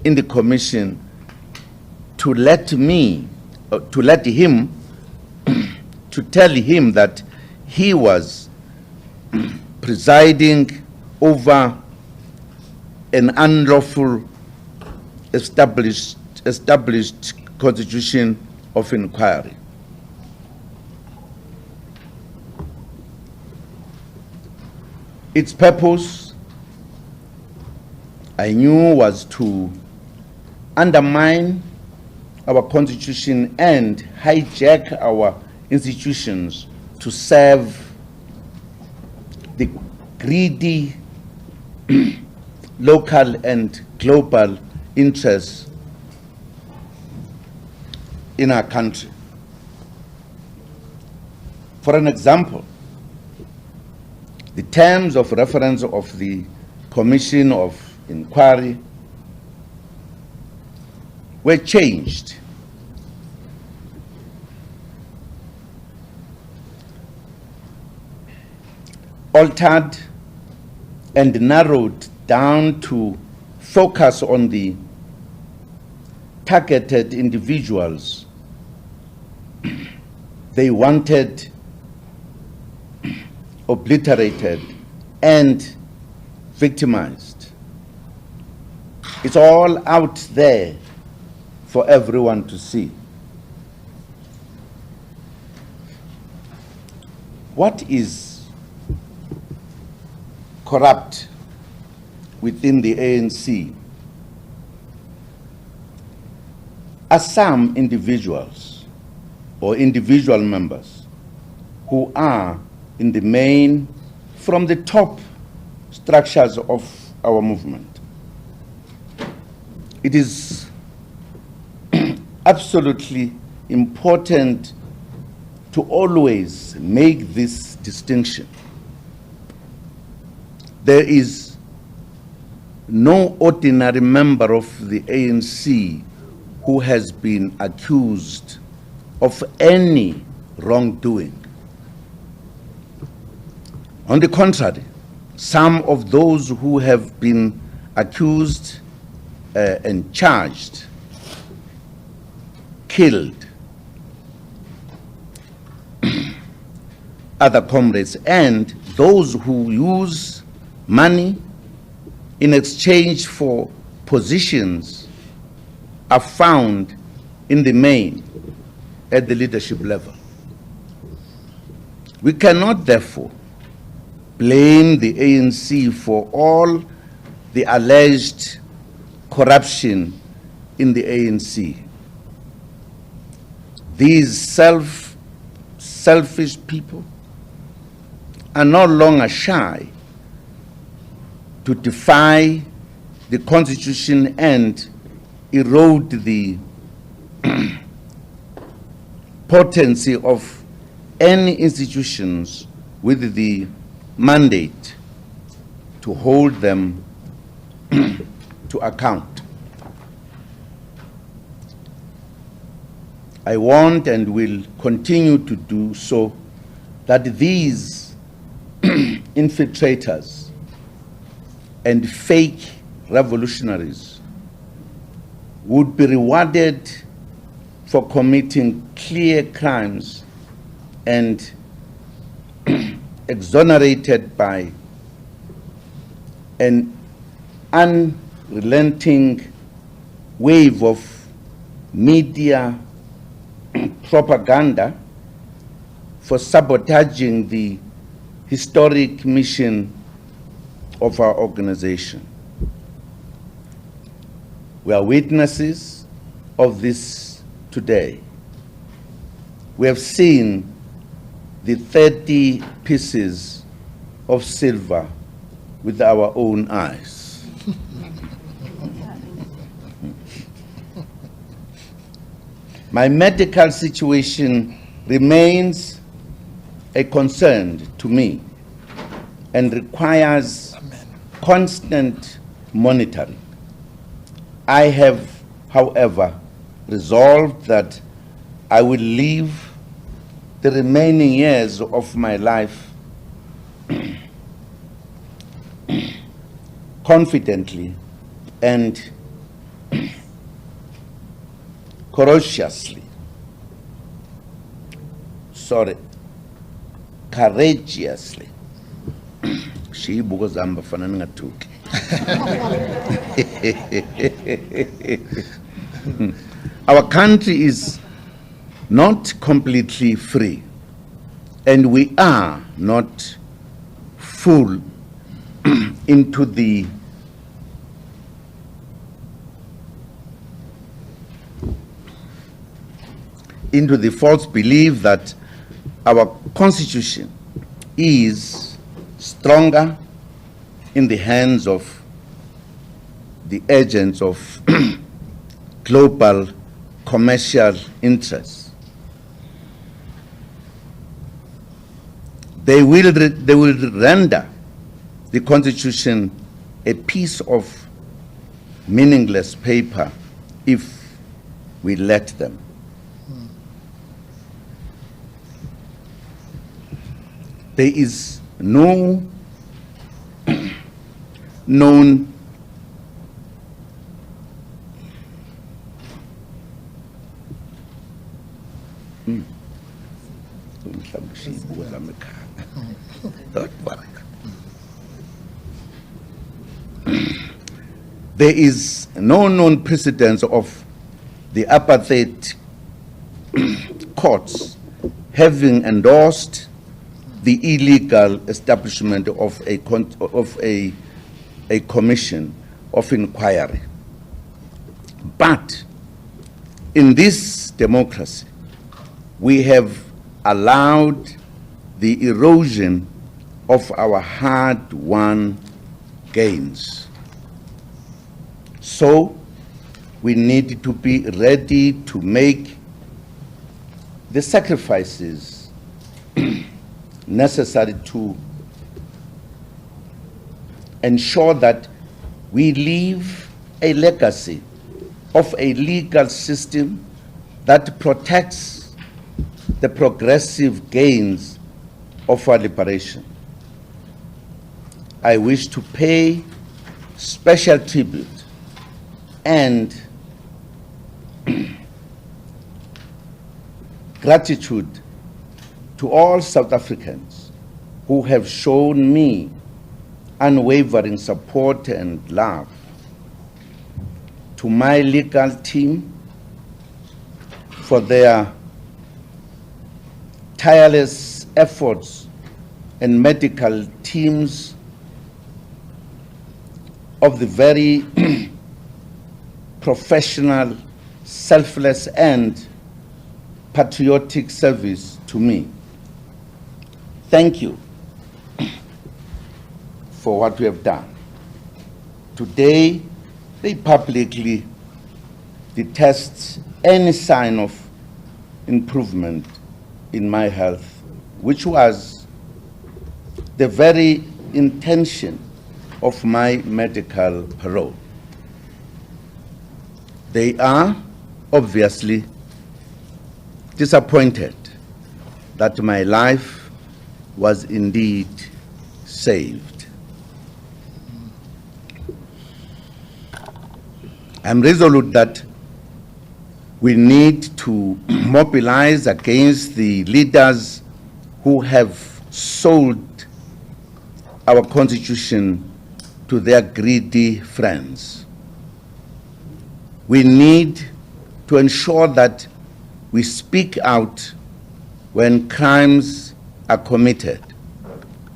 in the Commission to let him, to tell him that he was presiding over an unlawful established constitution of inquiry. Its purpose, I knew, was to undermine our Constitution and hijack our institutions to serve the greedy local and global interests in our country. For an example, the terms of reference of the Commission of Inquiry were changed. Altered and narrowed down to focus on the targeted individuals they wanted obliterated and victimized. It's all out there for everyone to see. what is corrupt within the ANC are some individuals or individual members who are in the main from the top structures of our movement. It is absolutely important to always make this distinction. There is no ordinary member of the ANC who has been accused of any wrongdoing. On the contrary, some of those who have been accused and charged, killed other comrades, and those who use money in exchange for positions are found in the main at the leadership level. We cannot therefore blame the ANC for all the alleged corruption in the ANC. These selfish people are no longer shy to defy the Constitution and erode the potency of any institutions with the mandate to hold them to account. I want and will continue to do so that these infiltrators and fake revolutionaries would be rewarded for committing clear crimes and exonerated by an unrelenting wave of media propaganda for sabotaging the historic mission of our organization. We are witnesses of this today. We have seen the 30 pieces of silver with our own eyes. My medical situation remains a concern to me and requires constant monitoring. I have, however, resolved that I will live the remaining years of my life confidently and courageously, courageously. Our country is not completely free, and we are not full into the false belief that our constitution is stronger in the hands of the agents of global commercial interests. They will render the Constitution a piece of meaningless paper if we let them. There is no known there is no known precedence of the apartheid courts having endorsed the illegal establishment of a commission of inquiry. But in this democracy, we have allowed the erosion of our hard-won gains. So we need to be ready to make the sacrifices necessary to ensure that we leave a legacy of a legal system that protects the progressive gains of our liberation. I wish to pay special tribute and gratitude to all South Africans who have shown me unwavering support and love, to my legal team for their tireless efforts, and medical teams of the very professional, selfless, and patriotic service to me. Thank you for what we have done. Today, they publicly detest any sign of improvement in my health, which was the very intention of my medical parole. They are obviously disappointed that my life was indeed saved. I'm resolute that we need to mobilize against the leaders who have sold our Constitution to their greedy friends. We need to ensure that we speak out when crimes are committed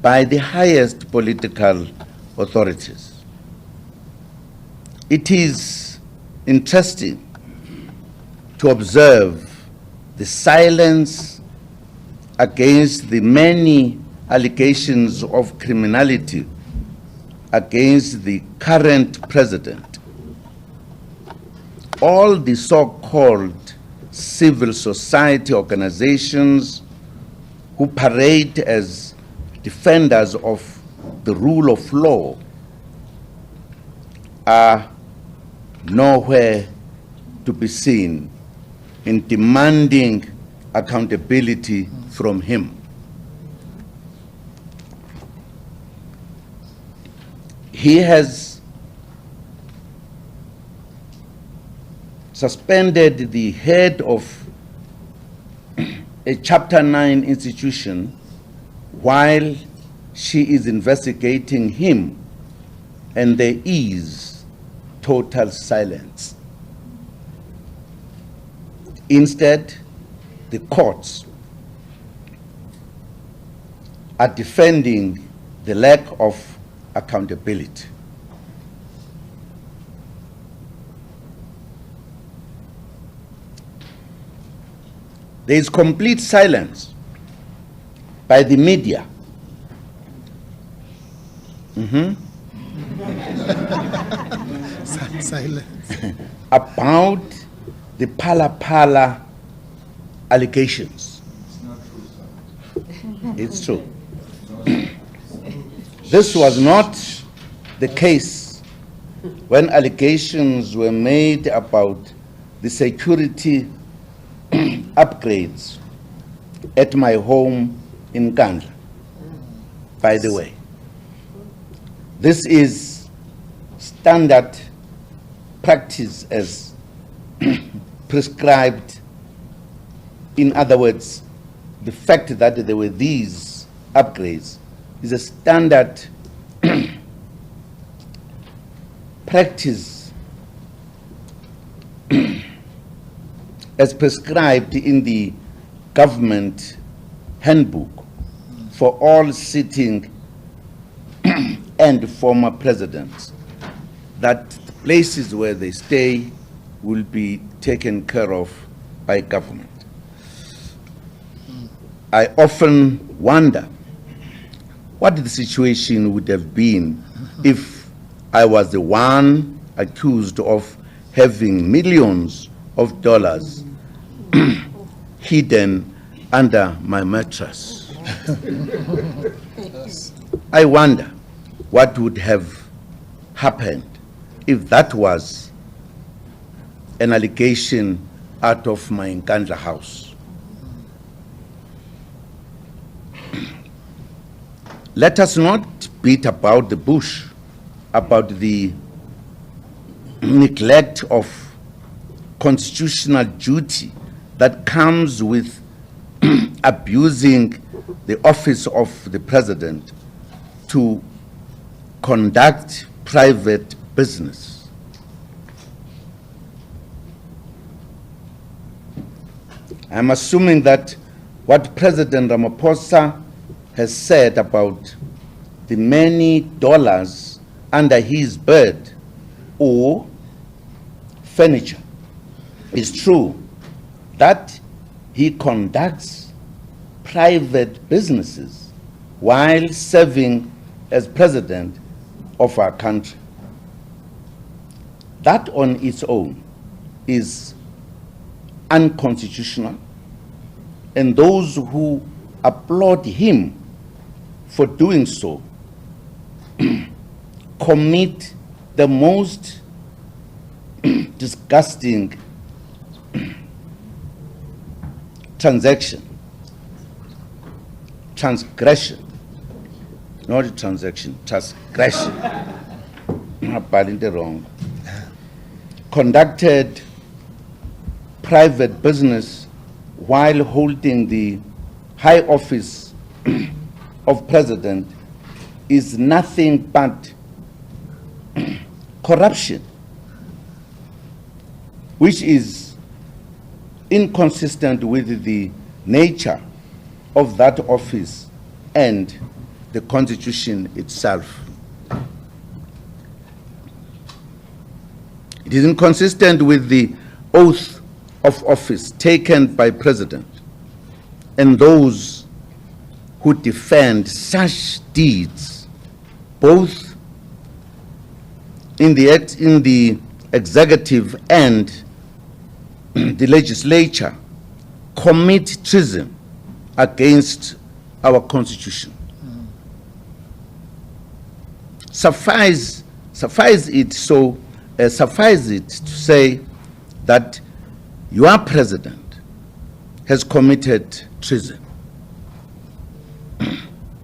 by the highest political authorities. It is interesting to observe the silence against the many allegations of criminality against the current president. All the so-called civil society organizations who parade as defenders of the rule of law are nowhere to be seen in demanding accountability from him. He has suspended the head of a Chapter 9 institution while she is investigating him, and there is total silence. Instead, the courts are defending the lack of accountability. There is complete silence by the media. Silence. About the Pala allegations. It's not true, sir. It's true. This was not the case when allegations were made about the security upgrades at my home in Kandla. By the way, this is standard practice as prescribed. In other words, the fact that there were these upgrades is a standard practice as prescribed in the government handbook for all sitting and former presidents that places where they stay will be taken care of by government. I often wonder what the situation would have been if I was the one accused of having millions of dollars hidden under my mattress. I wonder what would have happened if that was an allegation out of my Nkandla house. Let us not beat about the bush about the neglect of constitutional duty that comes with abusing the office of the president to conduct private business. I'm assuming that what President Ramaphosa has said about the many dollars under his bed or furniture is true, that he conducts private businesses while serving as president of our country. That on its own is unconstitutional, and those who applaud him for doing so commit the most disgusting transgression, not a transaction, transgression. I'm pardon the wrong. Conducted private business while holding the high office of president is nothing but corruption, which is inconsistent with the nature of that office and the Constitution itself. It is inconsistent with the oath of office taken by President and those who defend such deeds, both in the executive and the legislature, commit treason against our Constitution. Suffice it to say that your president has committed treason.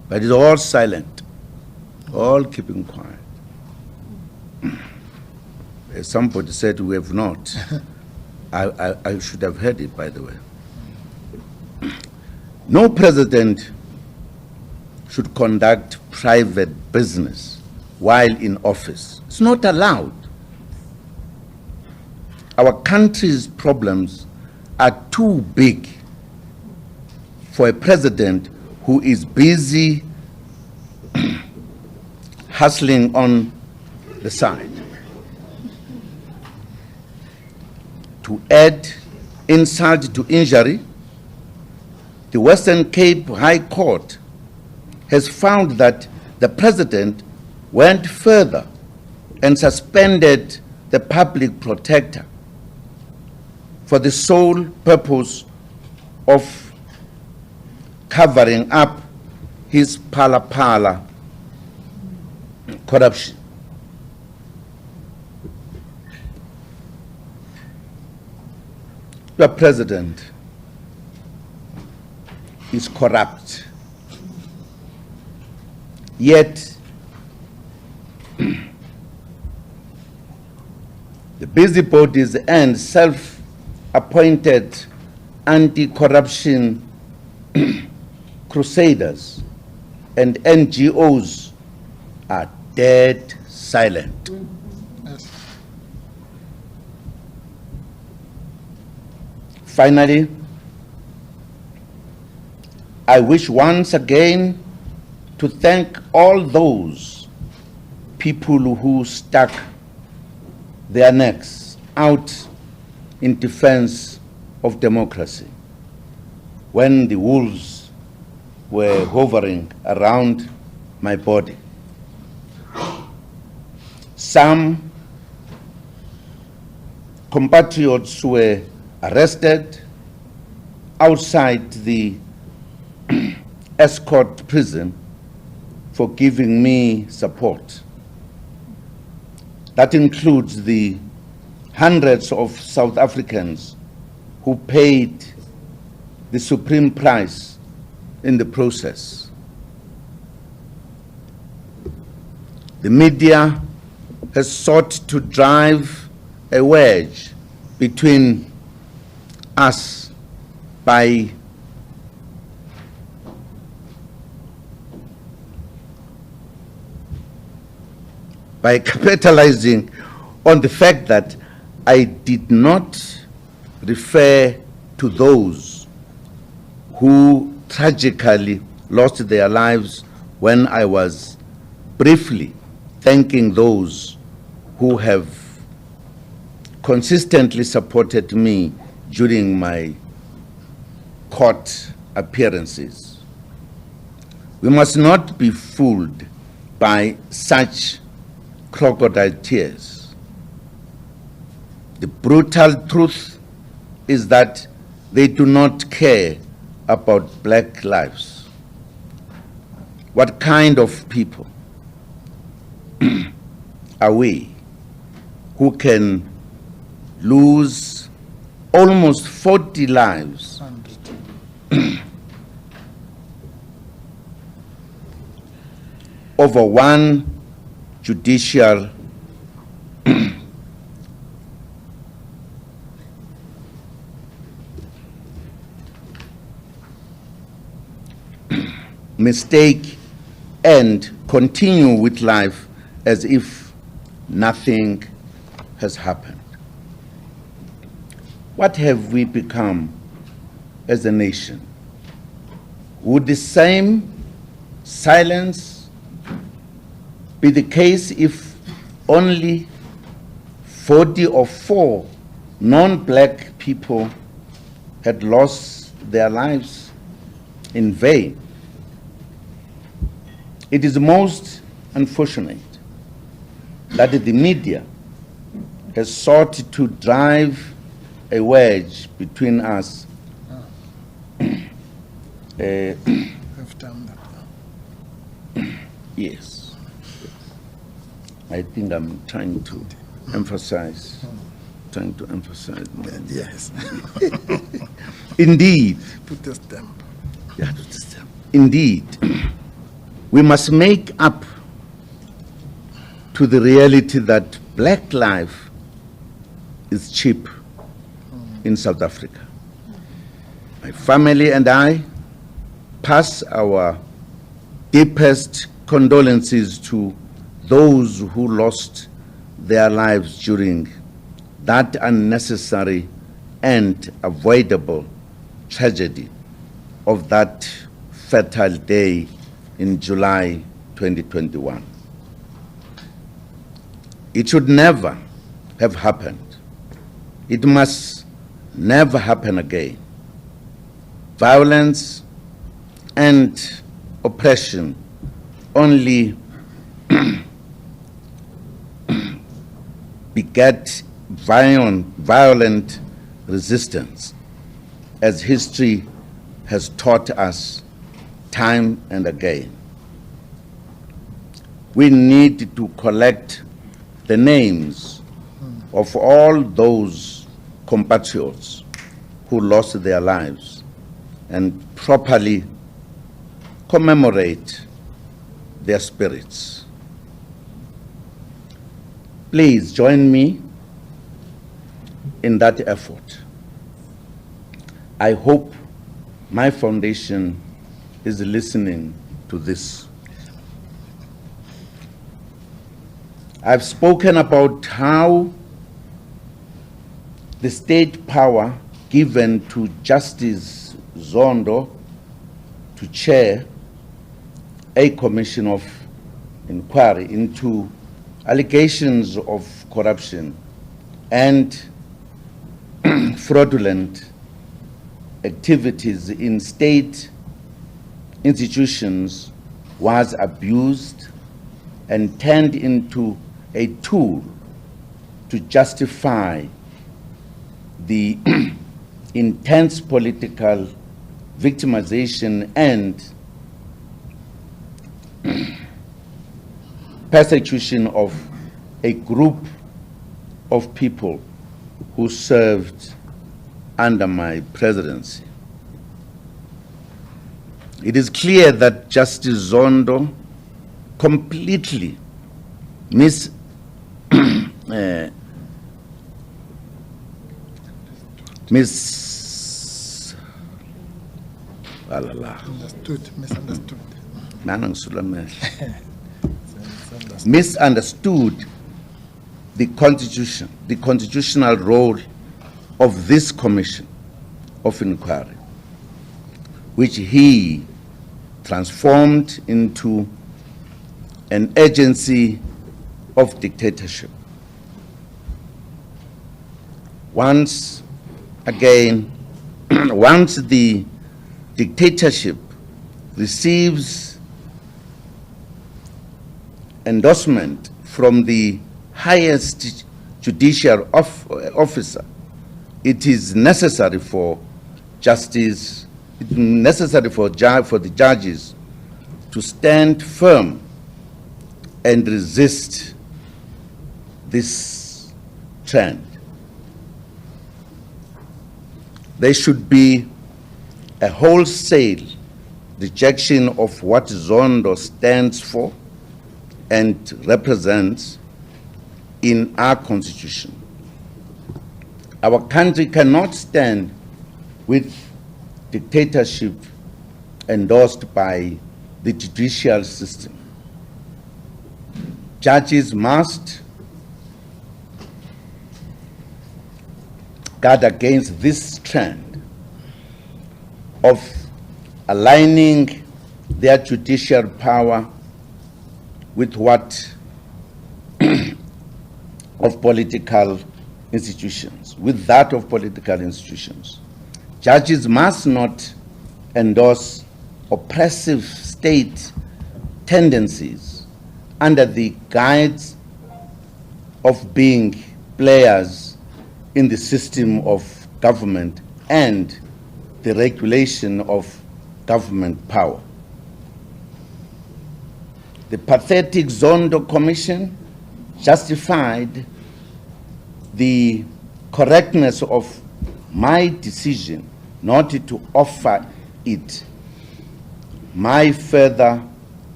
But it's all silent, all keeping quiet. Somebody said we have not. I should have heard it, by the way. No president should conduct private business while in office. It's not allowed. Our country's problems are too big for a president who is busy hustling on the side. To add insult to injury, the Western Cape High Court has found that the president went further and suspended the public protector for the sole purpose of covering up his pala corruption. The president is corrupt, yet the busybodies and self-appointed anti-corruption crusaders and NGOs are dead silent. Yes. Finally, I wish once again to thank all those people who stuck their necks out in defense of democracy when the wolves were hovering around my body. Some compatriots were arrested outside the escort prison for giving me support. That includes the hundreds of South Africans who paid the supreme price in the process. The media has sought to drive a wedge between us by capitalizing on the fact that I did not refer to those who tragically lost their lives when I was briefly thanking those who have consistently supported me during my court appearances. We must not be fooled by such crocodile tears. The brutal truth is that they do not care about black lives. What kind of people are we who can lose almost 40 lives over one judicial mistake and continue with life as if nothing has happened? What have we become as a nation? Would the same silence be the case if only 44 non-black people had lost their lives in vain? It is most unfortunate that the media has sought to drive a wedge between us. I've done that now. Yes. I think I'm trying to emphasize more. Yes. Indeed. Put the stamp. Yeah, indeed, we must make up to the reality that black life is cheap in South Africa. My family and I pass our deepest condolences to those who lost their lives during that unnecessary and avoidable tragedy of that fatal day in July 2021. It should never have happened. It must never happen again. Violence and oppression only beget violent resistance, as history has taught us time and again. We need to collect the names of all those compatriots who lost their lives and properly commemorate their spirits. Please join me in that effort. I hope my foundation is listening to this. I've spoken about how the state power given to Justice Zondo to chair a commission of inquiry into allegations of corruption and fraudulent activities in state institutions was abused and turned into a tool to justify the intense political victimization and persecution of a group of people who served under my presidency. It is clear that Justice Zondo completely misunderstood the Constitution, the constitutional role of this commission of inquiry, which he transformed into an agency of dictatorship. Once again, once the dictatorship receives endorsement from the highest judicial officer, it is necessary for justice, it is necessary for the judges to stand firm and resist this trend. There should be a wholesale rejection of what Zondo stands for and represents in our constitution. Our country cannot stand with dictatorship endorsed by the judicial system. Judges must guard against this trend of aligning their judicial power with what of political institutions, with that of political institutions. Judges must not endorse oppressive state tendencies under the guise of being players in the system of government and the regulation of government power. The pathetic Zondo Commission justified the correctness of my decision not to offer it my further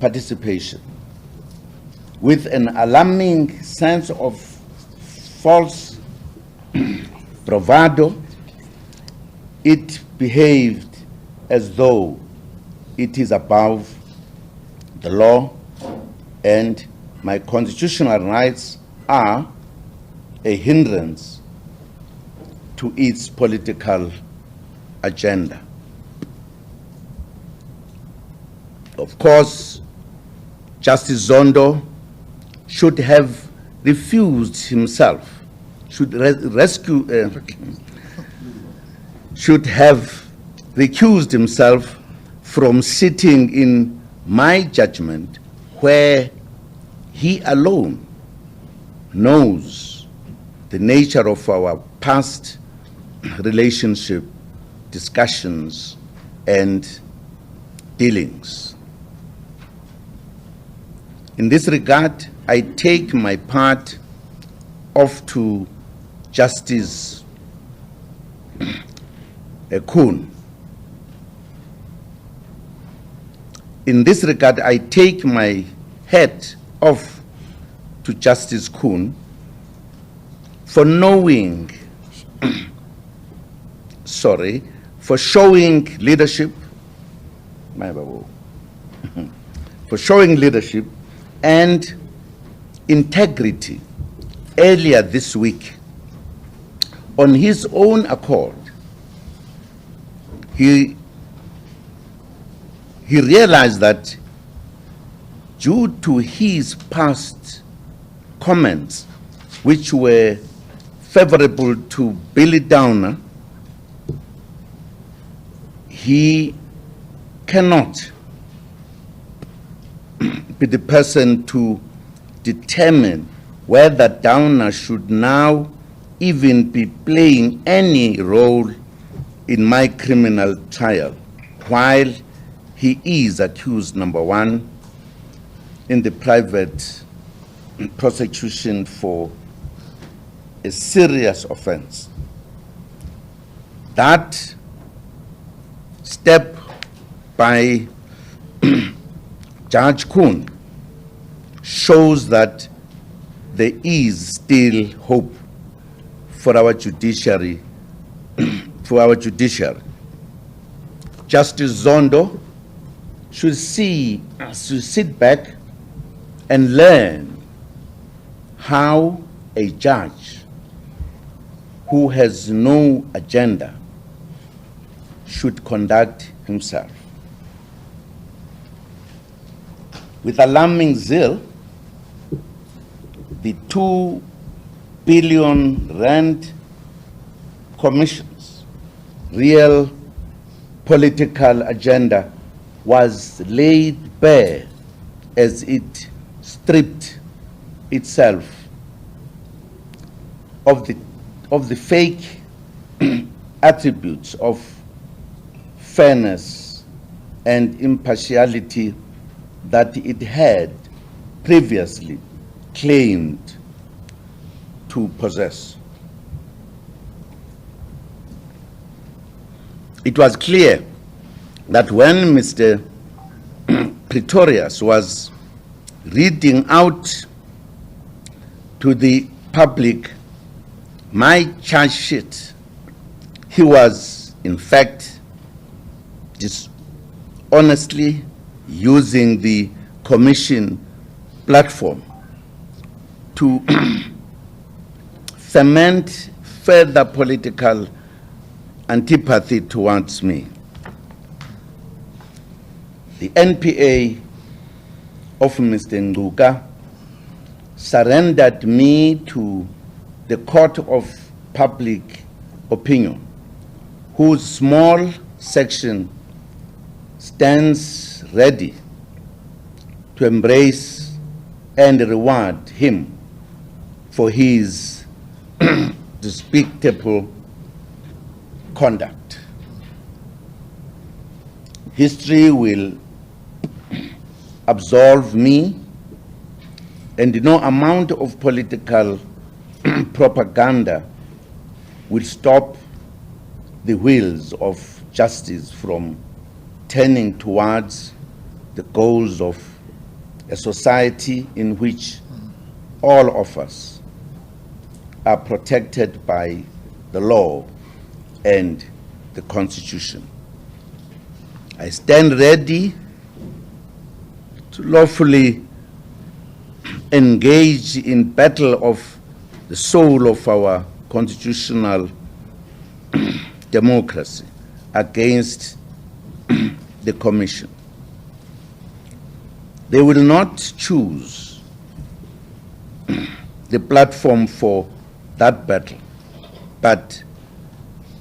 participation with an alarming sense of false bravado. It behaved as though it is above the law and my constitutional rights are a hindrance to its political agenda. Of course, Justice Zondo should have refused himself, should have recused himself from sitting in my judgment, where he alone knows the nature of our past relationship, discussions, and dealings. In this regard, I take my part off to Justice Ekun. In this regard, I take my hat off to Justice Kuhn for knowing, for showing leadership, for showing leadership and integrity earlier this week. On his own accord, he realized that due to his past comments, which were favorable to Billy Downer, he cannot be the person to determine whether Downer should now even be playing any role in my criminal trial, while he is accused, number one, in the private prosecution for a serious offense. That step by Judge Kuhn shows that there is still hope for our judiciary. Justice Zondo should sit back and learn how a judge who has no agenda should conduct himself. With alarming zeal, the 2 billion rand commission's real political agenda was laid bare as it stripped itself of the fake attributes of fairness and impartiality that it had previously claimed to possess. It was clear that when Mr. Pretorius was reading out to the public my charge sheet, he was in fact dishonestly using the commission platform to cement further political antipathy towards me. The NPA of Mr. Nguka surrendered me to the court of public opinion, whose small section stands ready to embrace and reward him for his despicable conduct. History will absolve me, and no amount of political propaganda will stop the wheels of justice from turning towards the goals of a society in which all of us are protected by the law and the Constitution. I stand ready to lawfully engage in battle of the soul of our constitutional democracy against the Commission. They will not choose the platform for that battle, but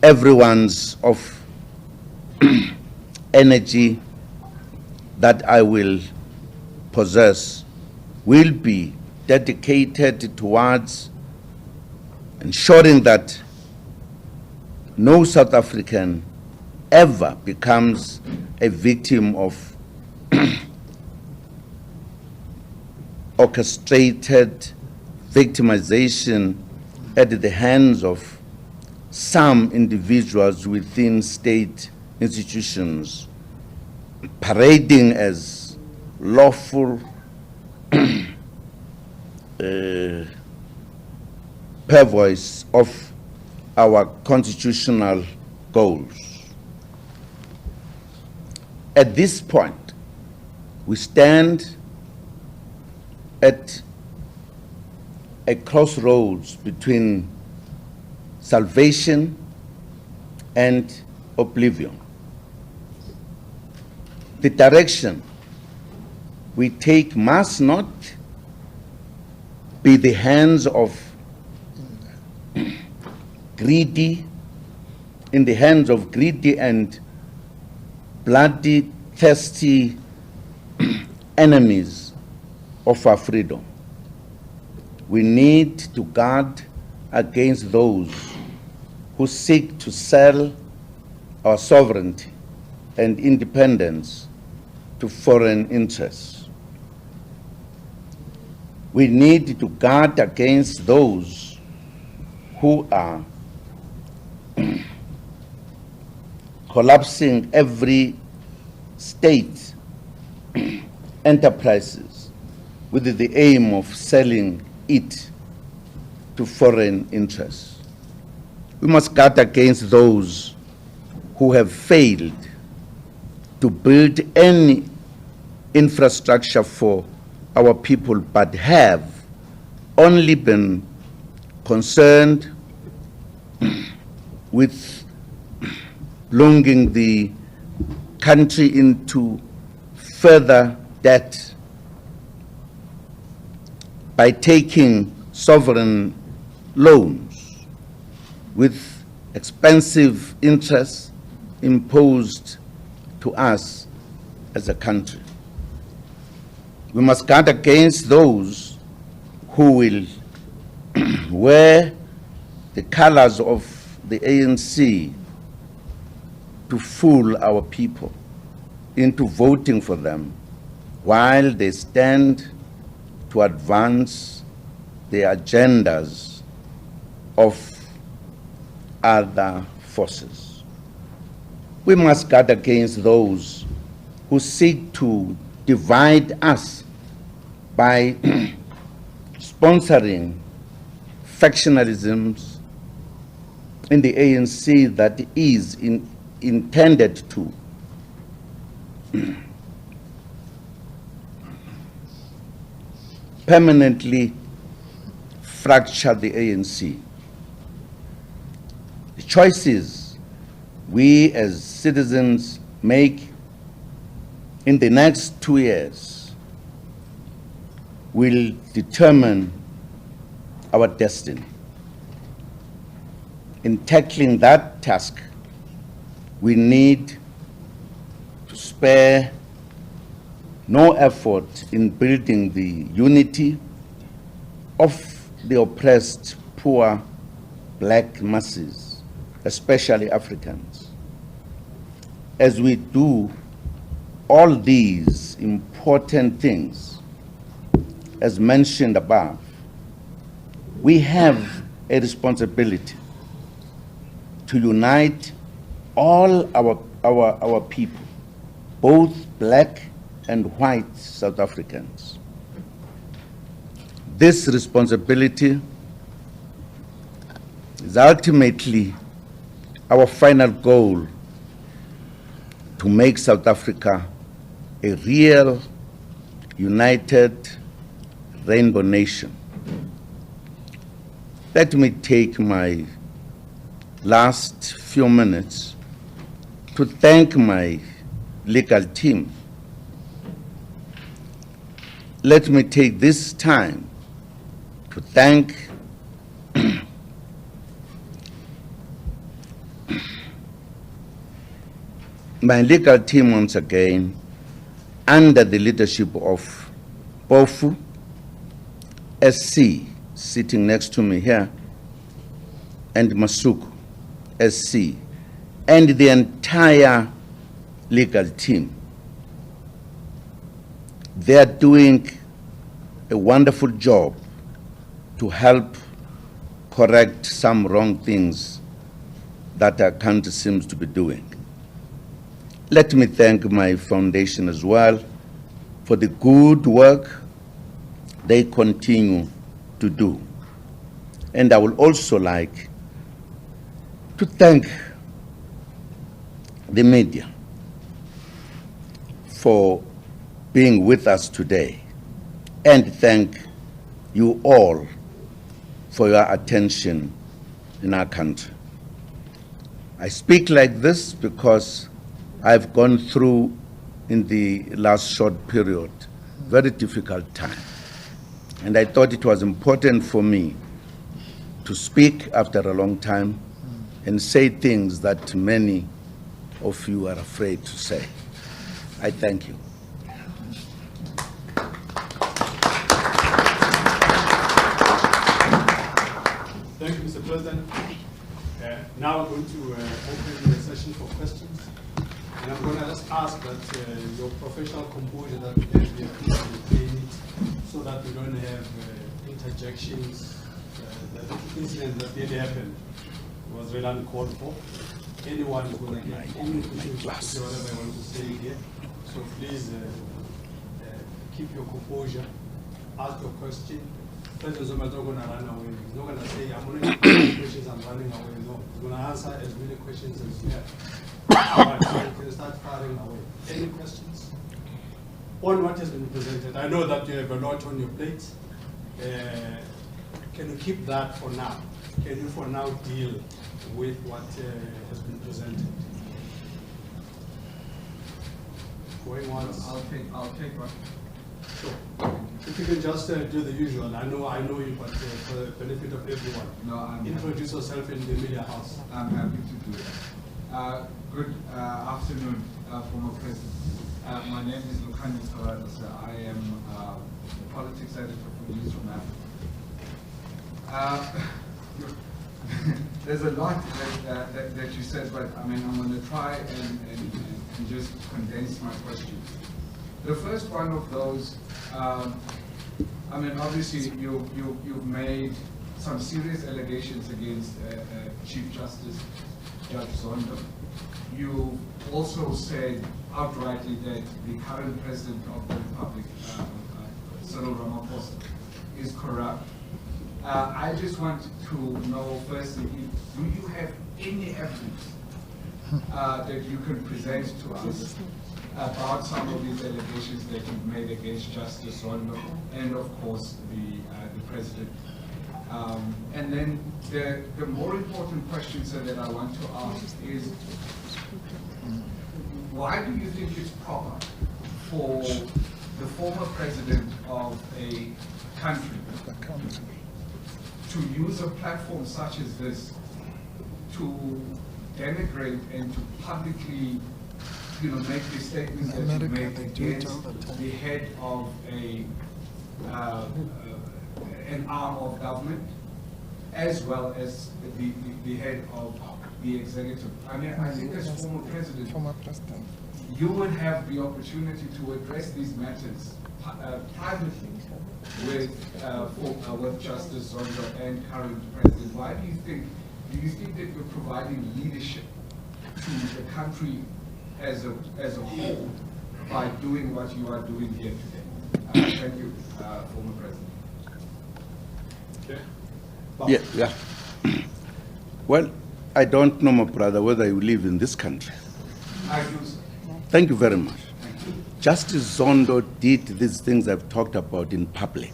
everyone's of energy that I will possess will be dedicated towards ensuring that no South African ever becomes a victim of orchestrated victimization at the hands of some individuals within state institutions, parading as lawful purveyors of our constitutional goals. At this point, we stand at a crossroads between salvation and oblivion. The direction we take must not be the hands of greedy, in the hands of greedy and bloody, thirsty enemies of our freedom. We need to guard against those who seek to sell our sovereignty and independence to foreign interests. We need to guard against those who are collapsing every state enterprises with the aim of selling it to foreign interests. We must guard against those who have failed to build any infrastructure for our people, but have only been concerned with plunging the country into further debt by taking sovereign loans with expensive interest imposed to us as a country. We must guard against those who will wear the colors of the ANC to fool our people into voting for them while they stand to advance the agendas of other forces. We must guard against those who seek to divide us by sponsoring factionalisms in the ANC that is intended to permanently fracture the ANC. The choices we as citizens make in the next 2 years will determine our destiny. In tackling that task, we need to spare no effort in building the unity of the oppressed, poor, black masses, especially Africans. As we do all these important things, as mentioned above, we have a responsibility to unite all our people, both black and white South Africans. This responsibility is ultimately our final goal to make South Africa a real, united rainbow nation. Let me take my last few minutes to thank my legal team. Let me take this time to thank my legal team once again, under the leadership of Bofu SC, sitting next to me here, and Masuku SC, and the entire legal team. They are doing a wonderful job to help correct some wrong things that our country seems to be doing. Let me thank my foundation as well for the good work they continue to do. And I would also like to thank the media for being with us today, and thank you all for your attention in our country. I speak like this because I've gone through, in the last short period, very difficult time. And I thought it was important for me to speak after a long time and say things that many of you are afraid to say. I thank you. Thank you, Mr. President. Now we're going to open the session for questions. And I'm going to just ask that your professional composure that we have here, please maintain it so that we don't have interjections. The incident that did happen was really uncalled for. Anyone is going to get any opportunity to say whatever I want to say here. So please keep your composure, ask your question. President Zuma is not going to run away. He's not going to say, I'm going to get questions, I'm running away. No, he's going to answer as many questions as you have. All right, so you can start firing away. Any questions? On what has been presented, I know that you have a lot on your plate. Can you keep that for now? Can you for now deal with what has been presented? Going once. I'll take one. Sure. If you can just do the usual. I know you, but for the benefit of everyone. No, introduce yourself in the media house. I'm happy to do that. Good afternoon, former President. My name is Lukhani Karadasa. I am the politics editor for News from Africa. There's a lot that you said, but I mean, I'm going to try and just condense my questions. The first one of those, I mean, obviously you've made some serious allegations against Chief Justice Judge Zondo. You also said outrightly that the current President of the Republic, Cyril Ramaphosa, is corrupt. I just want to know firstly, do you have any evidence that you can present to us about some of these allegations that you've made against Justice Zondo and of course the President? And then the more important question, sir, that I want to ask is, why do you think it's proper for the former President of a country to use a platform such as this to denigrate and to publicly, make the statements that you make against the head of an arm of government, as well as the head of the executive? I mean, I think as former president, you would have the opportunity to address these matters privately with Justice Zondo and current President. Why do you think that you're providing leadership to the country as a whole by doing what you are doing here today? Thank you, former President. Okay. Yeah. Well, I don't know, my brother, whether you live in this country. I do, sir. Thank you very much. Thank you. Justice Zondo did these things I've talked about in public,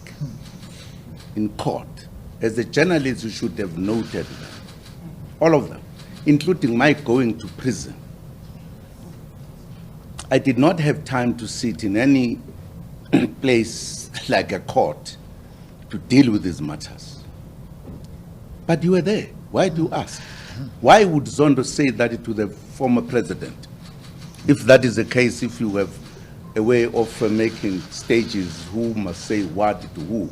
in court. As a journalist, you should have noted them. All of them, including my going to prison. I did not have time to sit in any place like a court to deal with these matters. But you were there. Why do you ask? Why would Zondo say that to the former president? If that is the case, if you have a way of making stages who must say what to who,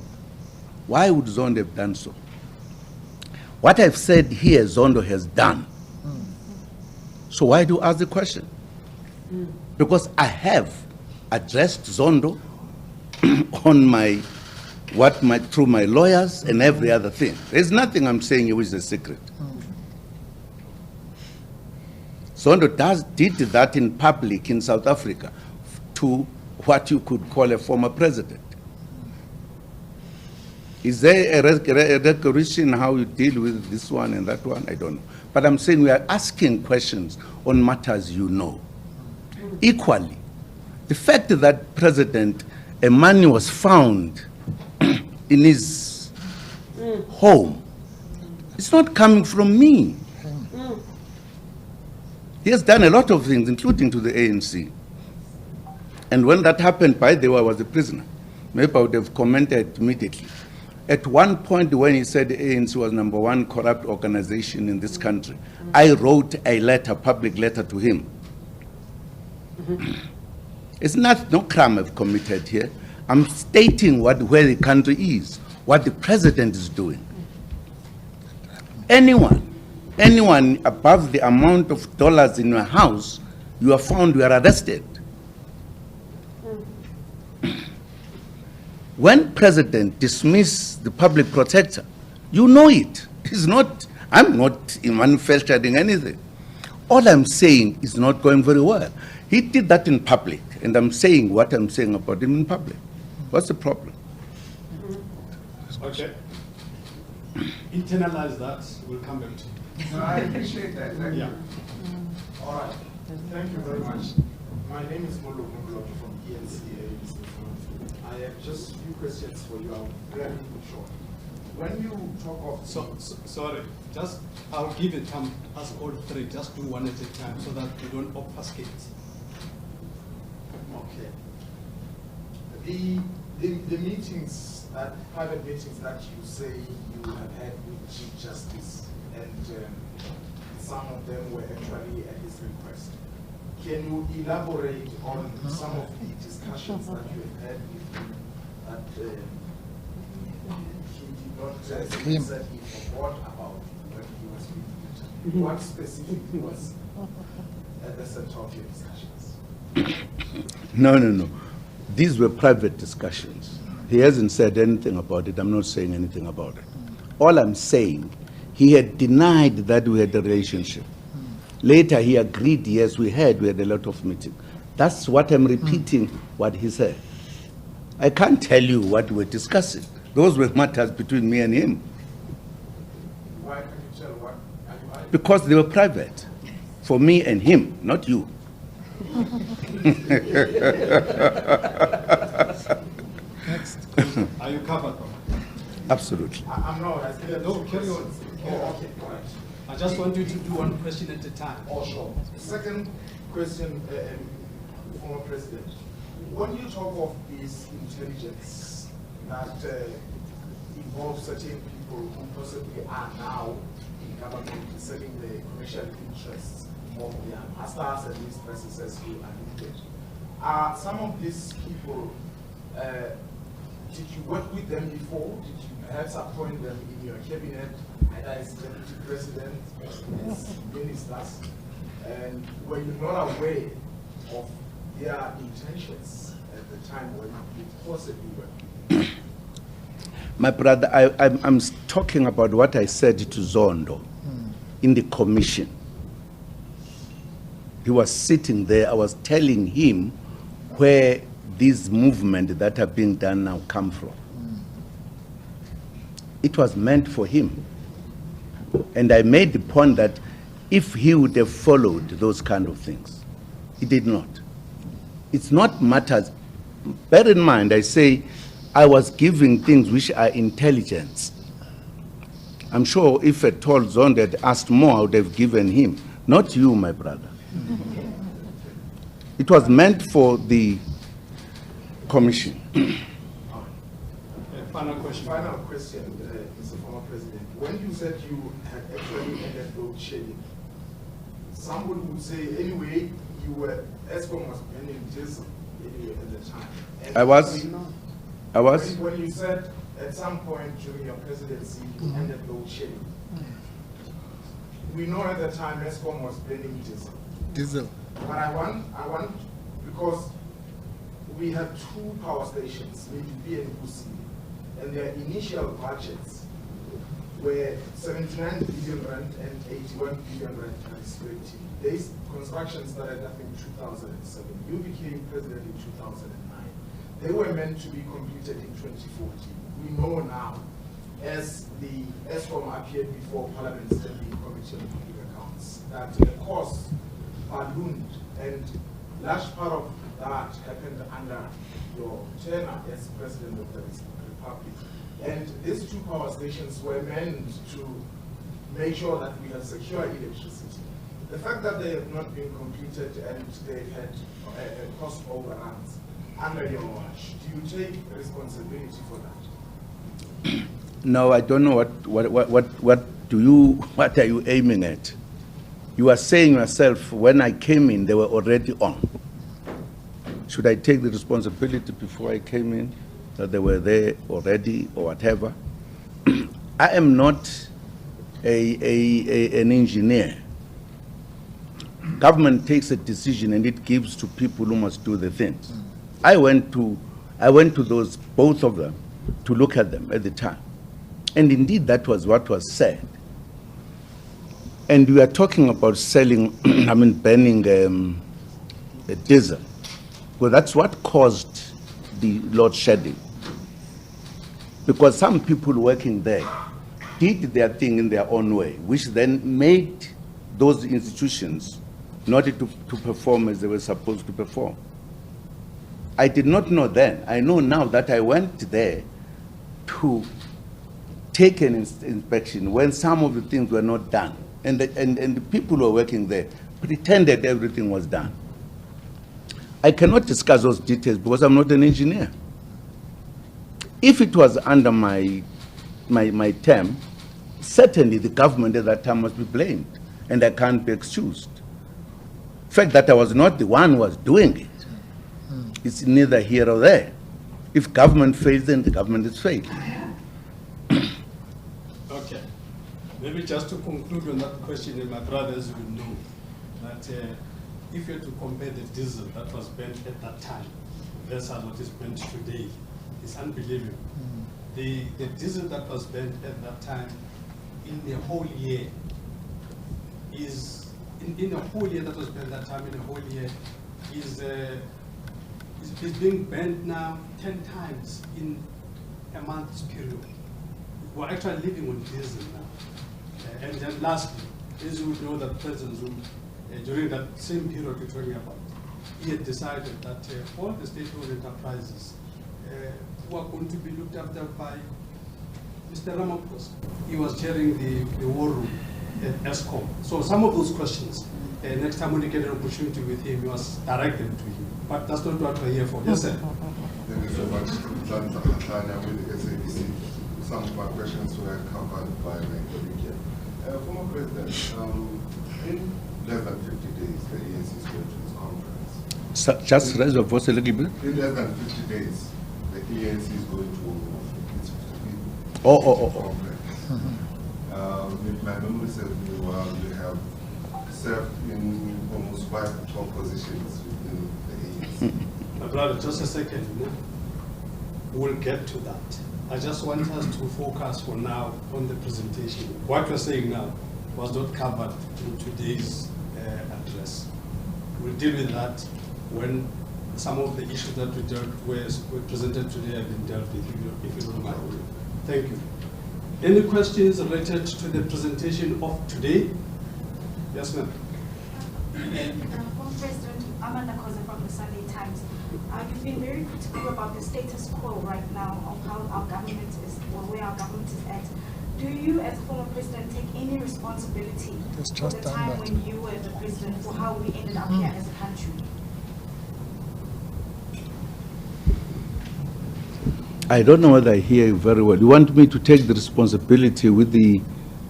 why would Zondo have done so? What I've said here, Zondo has done. So why do you ask the question? Because I have addressed Zondo on through my lawyers and every other thing. There's nothing I'm saying here which is a secret. Zondo did that in public in South Africa to what you could call a former president. Is there a recognition how you deal with this one and that one? I don't know. But I'm saying we are asking questions on matters you know. Equally, the fact that President Emani was found in his home, it's not coming from me. He has done a lot of things, including to the ANC. And when that happened, by the way, I was a prisoner. Maybe I would have commented immediately. At one point when he said ANC was #1 corrupt organization in this country, I wrote a letter, public letter to him. It's not no crime I've committed here. I'm stating where the country is, what the president is doing. Anyone above the amount of dollars in your house, you are found, you are arrested. When president dismisses the public protector, you know it. It's not, I'm not manifesting anything. All I'm saying is not going very well. He did that in public, and I'm saying what I'm saying about him in public. What's the problem? Okay. Internalize that, we'll come back to you. No, I appreciate that. Thank you. All right. Thank you very much. My name is Molo Mungloto from ENCA. I have just a few questions for you. I'll very short. When you talk of... Sorry, just, I'll give it time, us all three, just do one at a time so that we don't obfuscate. Okay. The meetings, private meetings that you say you have had with Chief Justice, and some of them were actually at his request. Can you elaborate on some of the discussions that you have had with him that he did not said he forgot about when he was with you? What specifically was at the center of your discussions? No. These were private discussions. He hasn't said anything about it. I'm not saying anything about it. All I'm saying, he had denied that we had a relationship. Later, he agreed, yes, we had a lot of meetings. That's what I'm repeating, what he said. I can't tell you what we're discussing. Those were matters between me and him. Why can't you tell what? Because they were private. For me and him, not you. Next. Are you covered? Absolutely. I'm not. I still No, carry on. Oh, okay, all right. I just want you to do one question at a time. Oh, sure. Second question, former President. When you talk of this intelligence that involves certain people who possibly are now in government serving the commercial interests of their masters and mistresses, as you alluded, are some of these people, did you work with them before? Did you perhaps appoint them in your cabinet, either as deputy president, as ministers? And were you not aware of their intentions at the time when you possibly were? My brother, I'm talking about what I said to Zondo in the commission. He was sitting there. I was telling him where these movements that are being done now come from. It was meant for him. And I made the point that if he would have followed those kind of things, he did not. It's not matters. Bear in mind, I say I was giving things which are intelligence. I'm sure if at all Zondo had asked more, I would have given him. Not you, my brother. It was meant for the commission. Final question. Final question, Mr. Former President. When you said you had actually ended loadshedding, someone would say, anyway, you were, ESCOM was pending diesel anyway at the time. And I was. When you said at some point during your presidency you ended loadshedding, we know at the time ESCOM was pending diesel. But I want, because we had two power stations, Medupi and Kusi, and their initial budgets were 79 billion rand and 81 billion rand respectively. This construction started, I think, 2007. You became president in 2009. They were meant to be completed in 2014. We know now, as the ESCOM appeared before Parliament's Standing Committee on Public Accounts, that the cost ballooned, and large part of that happened under your tenure as President of the Republic. And these two power stations were meant to make sure that we have secure electricity. The fact that they have not been completed and they've had cost overruns under your watch, do you take responsibility for that? No, I don't know what are you aiming at? You are saying yourself, when I came in, they were already on. Should I take the responsibility before I came in, that they were there already or whatever? I am not an engineer. Government takes a decision and it gives to people who must do the things. I went to those, both of them, to look at them at the time. And indeed, that was what was said. And we are talking about selling, banning diesel. Well, that's what caused the load shedding. Because some people working there did their thing in their own way, which then made those institutions not to perform as they were supposed to perform. I did not know then. I know now that I went there to take an inspection when some of the things were not done. And the people who were working there pretended everything was done. I cannot discuss those details because I'm not an engineer. If it was under my term, certainly the government at that time must be blamed, and I can't be excused. The fact that I was not the one who was doing it, it's neither here or there. If government fails, then the government is failed. Okay. Maybe just to conclude on that question, and my brothers will know that if you had to compare the diesel that was burnt at that time versus what is burnt today, it's unbelievable. The diesel that was burnt at that time in the whole year is, in a whole year that was burnt that time, in a whole year, is being burnt now 10 times in a month's period. We're actually living on diesel now. And then lastly, as you would know that President Zuma, during that same period you're talking about, he had decided that all the state-owned enterprises were going to be looked after by Mr. Ramaphosa. He was chairing the war room at ESCOM. So some of those questions, next time when you get an opportunity with him, you must direct them to him. But that's not what we're here for. Yes, sir. Thank you so much, Tanya with the SABC. Some of my questions were covered by my colleague here. Former President, in less than 50 days, the ANC is going to this conference. So, just raise your voice a little bit. In less than 50 days, the ANC is going to its 50th conference. If my memory serves me well, you have served in almost 5 top positions within the ANC. My brother, just a second. We'll get to that. I just want us to focus for now on the presentation. What we're saying now was not covered in today's address. We'll deal with that when some of the issues that we dealt with were presented today have been dealt with, if you don't mind. Thank you. Any questions related to the presentation of today? Yes, ma'am. Former President, Amanda Koza from the Sunday Times. You've been very critical about the status quo right now of how our government is, or where our government is at. Do you, as a former president, take any responsibility for the time when you were the president for how we ended up here as a country? I don't know whether I hear you very well. You want me to take the responsibility with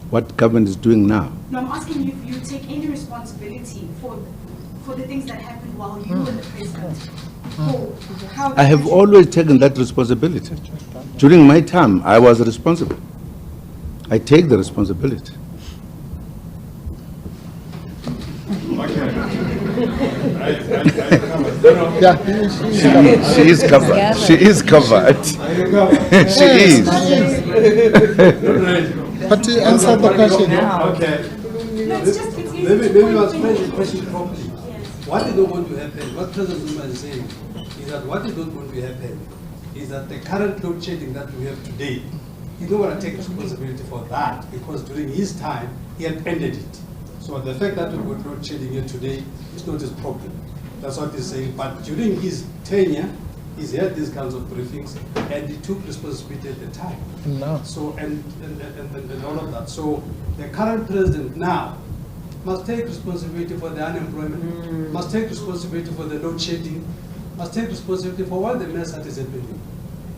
what government is doing now? No, I'm asking you if you take any responsibility for the things that happened while you were the president. I have always taken that responsibility. During my time, I was responsible. I take the responsibility. Yeah, She is covered. She is covered. She is. but to answer the question. Okay. Maybe I was playing the question properly. What is not going to happen, what President Zuma is saying, is that what is not going to happen is that the current load shedding that we have today, he don't want to take responsibility for that because during his time, he had ended it. So the fact that we've got load shedding here today is not his problem. That's what he's saying. But during his tenure, he's had these kinds of briefings and he took responsibility at the time. No. So, and all of that. So the current president now must take responsibility for the unemployment, must take responsibility for the load shedding, must take responsibility for all the mess that is happening.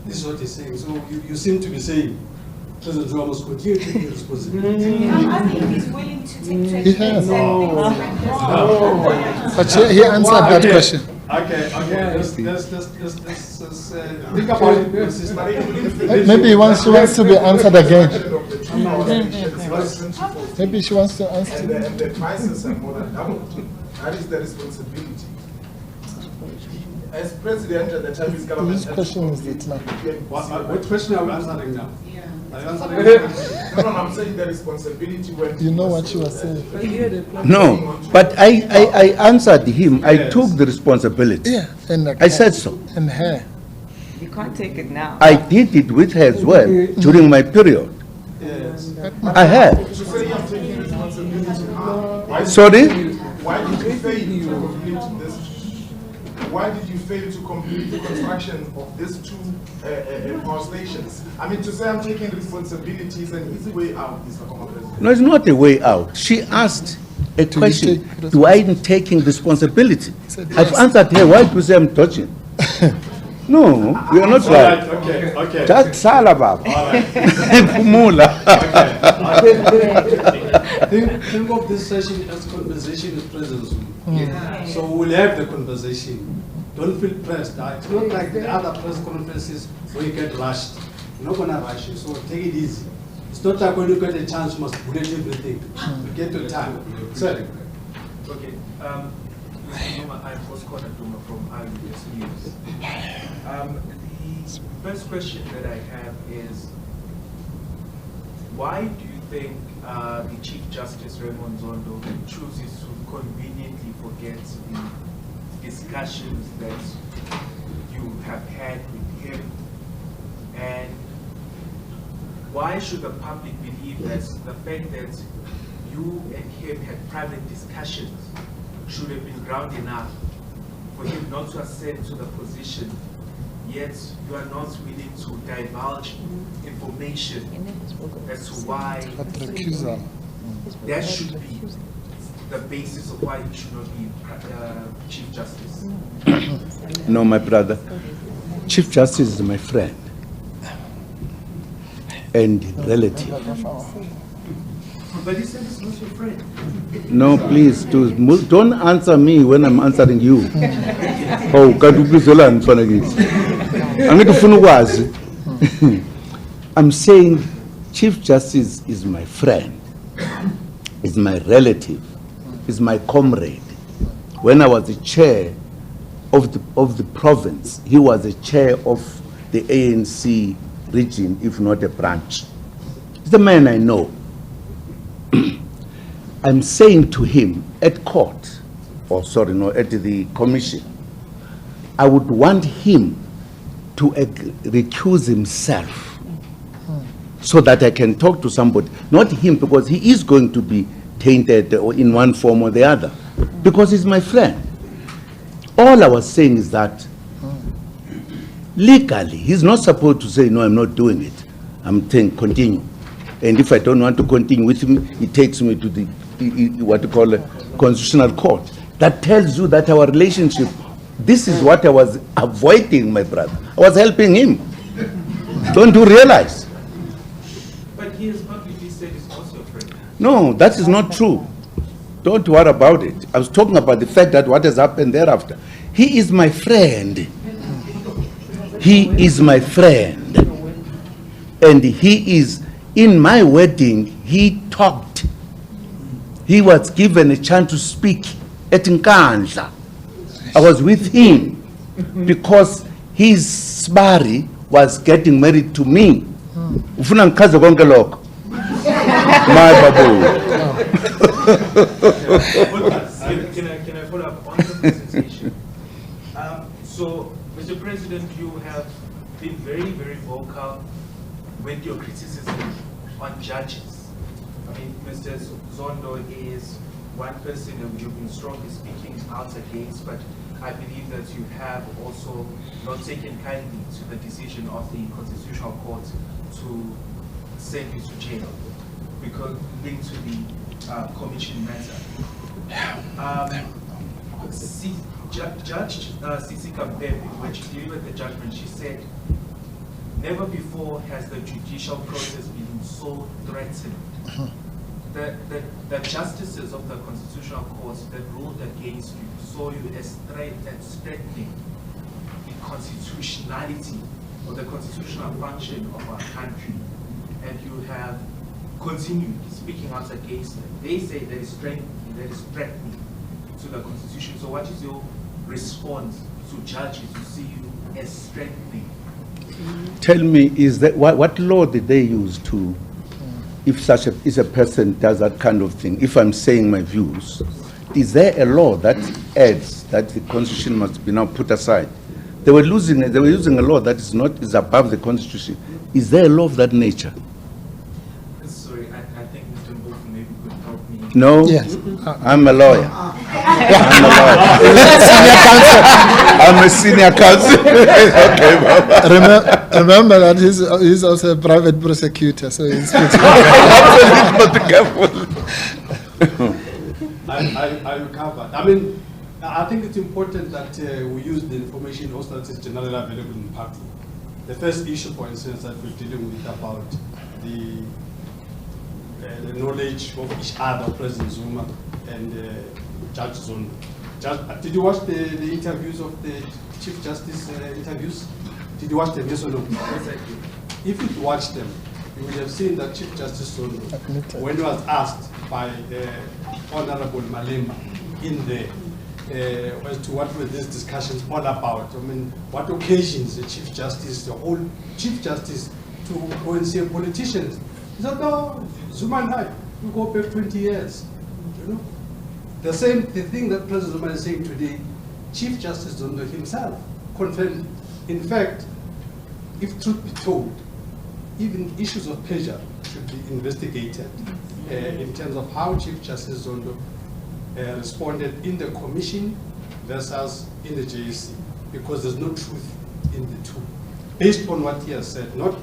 This is what he's saying. So you seem to be saying President Zuma must continue taking responsibility. I'm asking if he's willing to take He has. No. But he answered that question. Okay. Let's think about it. Maybe he wants to be answered again. Maybe she wants to answer. And the prices are more than doubled. That is the responsibility. As president at the time, his government. Whose question is it now? What question are we answering now? No, I'm saying the responsibility when. You know what you were saying. No, but I answered him. I took the responsibility. Yeah, and I said so. And her. You can't take it now. I did it with her as well during my period. Yes. I had. To say I'm taking responsibility. Sorry? Why did you fail to complete this? Why did you fail to complete the construction of these two power stations? I mean, to say I'm taking responsibility is an easy way out, Mr. President. No, it's not a way out. She asked a question, do I am taking responsibility? I've answered her, why do you say I'm touching? No, you are not right. Okay. Just Salabab. Think of this session as conversation with President Zuma. So we'll have the conversation. Don't feel pressed. It's not like the other press conferences where you get rushed. We're not going to rush you, so take it easy. It's not like when you get a chance, you must bullet everything. You get your time. Sorry. Okay. Mr. Zuma, I'm Oscar Duma from Eyewitness News. The first question that I have is, why do you think the Chief Justice Raymond Zondo chooses to conveniently forget the discussions that you have had with him? And why should the public believe that the fact that you and him had private discussions should have been ground enough for him not to ascend to the position, yet you are not willing to divulge information as to why Recusal. that should be the basis of why he should not be Chief Justice? No, my brother. Chief Justice is my friend and relative. But he said it's not your friend. No, please, don't answer me when I'm answering you. Oh, I'm saying Chief Justice is my friend, is my relative, is my comrade. When I was the chair of the province, he was the chair of the ANC region, if not a branch. He's the man I know. I'm saying to him at court, at the commission, I would want him to recuse himself so that I can talk to somebody. Not him, because he is going to be tainted in one form or the other, because he's my friend. All I was saying is that legally, he's not supposed to say, no, I'm not doing it. I'm saying continue. And if I don't want to continue with him, he takes me to the what you call a constitutional court. That tells you that our relationship, this is what I was avoiding, my brother. I was helping him. Don't you realize? But he has publicly said he's not your friend. No, that is not true. Don't worry about it. I was talking about the fact that what has happened thereafter. He is my friend. He is my friend. And he is, in my wedding, he talked. He was given a chance to speak at Nkandla. I was with him because his Sbari was getting married to me. Ufuna ngikaze konke lokho. My babu. Can I follow up on the presentation? So, Mr. President, you have been very, very vocal with your criticism on judges. I mean, Mr. Zondo is one person that you've been strongly speaking out against, but I believe that you have also not taken kindly to the decision of the Constitutional Court to send you to jail, because linked to the Commission matter. Judge C.C. Contempt, when she delivered the judgment, she said, never before has the judicial process been so threatened. The justices of the Constitutional Court that ruled against you saw you as threatening the constitutionality or the constitutional function of our country. And you have continued speaking out against them. They say that is threatening to the Constitution. So what is your response to judges who see you as strengthening? Tell me, is that what law did they use to, if a person does that kind of thing, if I'm saying my views, is there a law that adds that the Constitution must be now put aside? They were using a law that is above the Constitution. Is there a law of that nature? Sorry, I think Mr. Mbofu maybe could help me. No? Yes. I'm a lawyer. I'm a lawyer. I'm a senior counsel. Okay, Baba. Remember that he's also a private prosecutor, so he's careful. I recovered. I mean, I think it's important that we use the information also that is generally available in the party. The first issue, for instance, that we're dealing with about the knowledge of each other, President Zuma and Judge Zondo. Did you watch the interviews of the Chief Justice interviews? Did you watch them, yes or no? Yes, I did. If you watched them, you would have seen that Chief Justice Zondo, when he was asked by Honorable Malema in there, as to what were these discussions all about. I mean, what occasions the Chief Justice, the whole Chief Justice, to go and see politicians? He said, no, Zuma and I, we go back 20 years. You know? The thing that President Zuma is saying today, Chief Justice Zondo himself confirmed. In fact, if truth be told, even issues of pleasure should be investigated in terms of how Chief Justice Zondo responded in the commission versus in the JSC, because there's no truth in the two, based on what he has said, not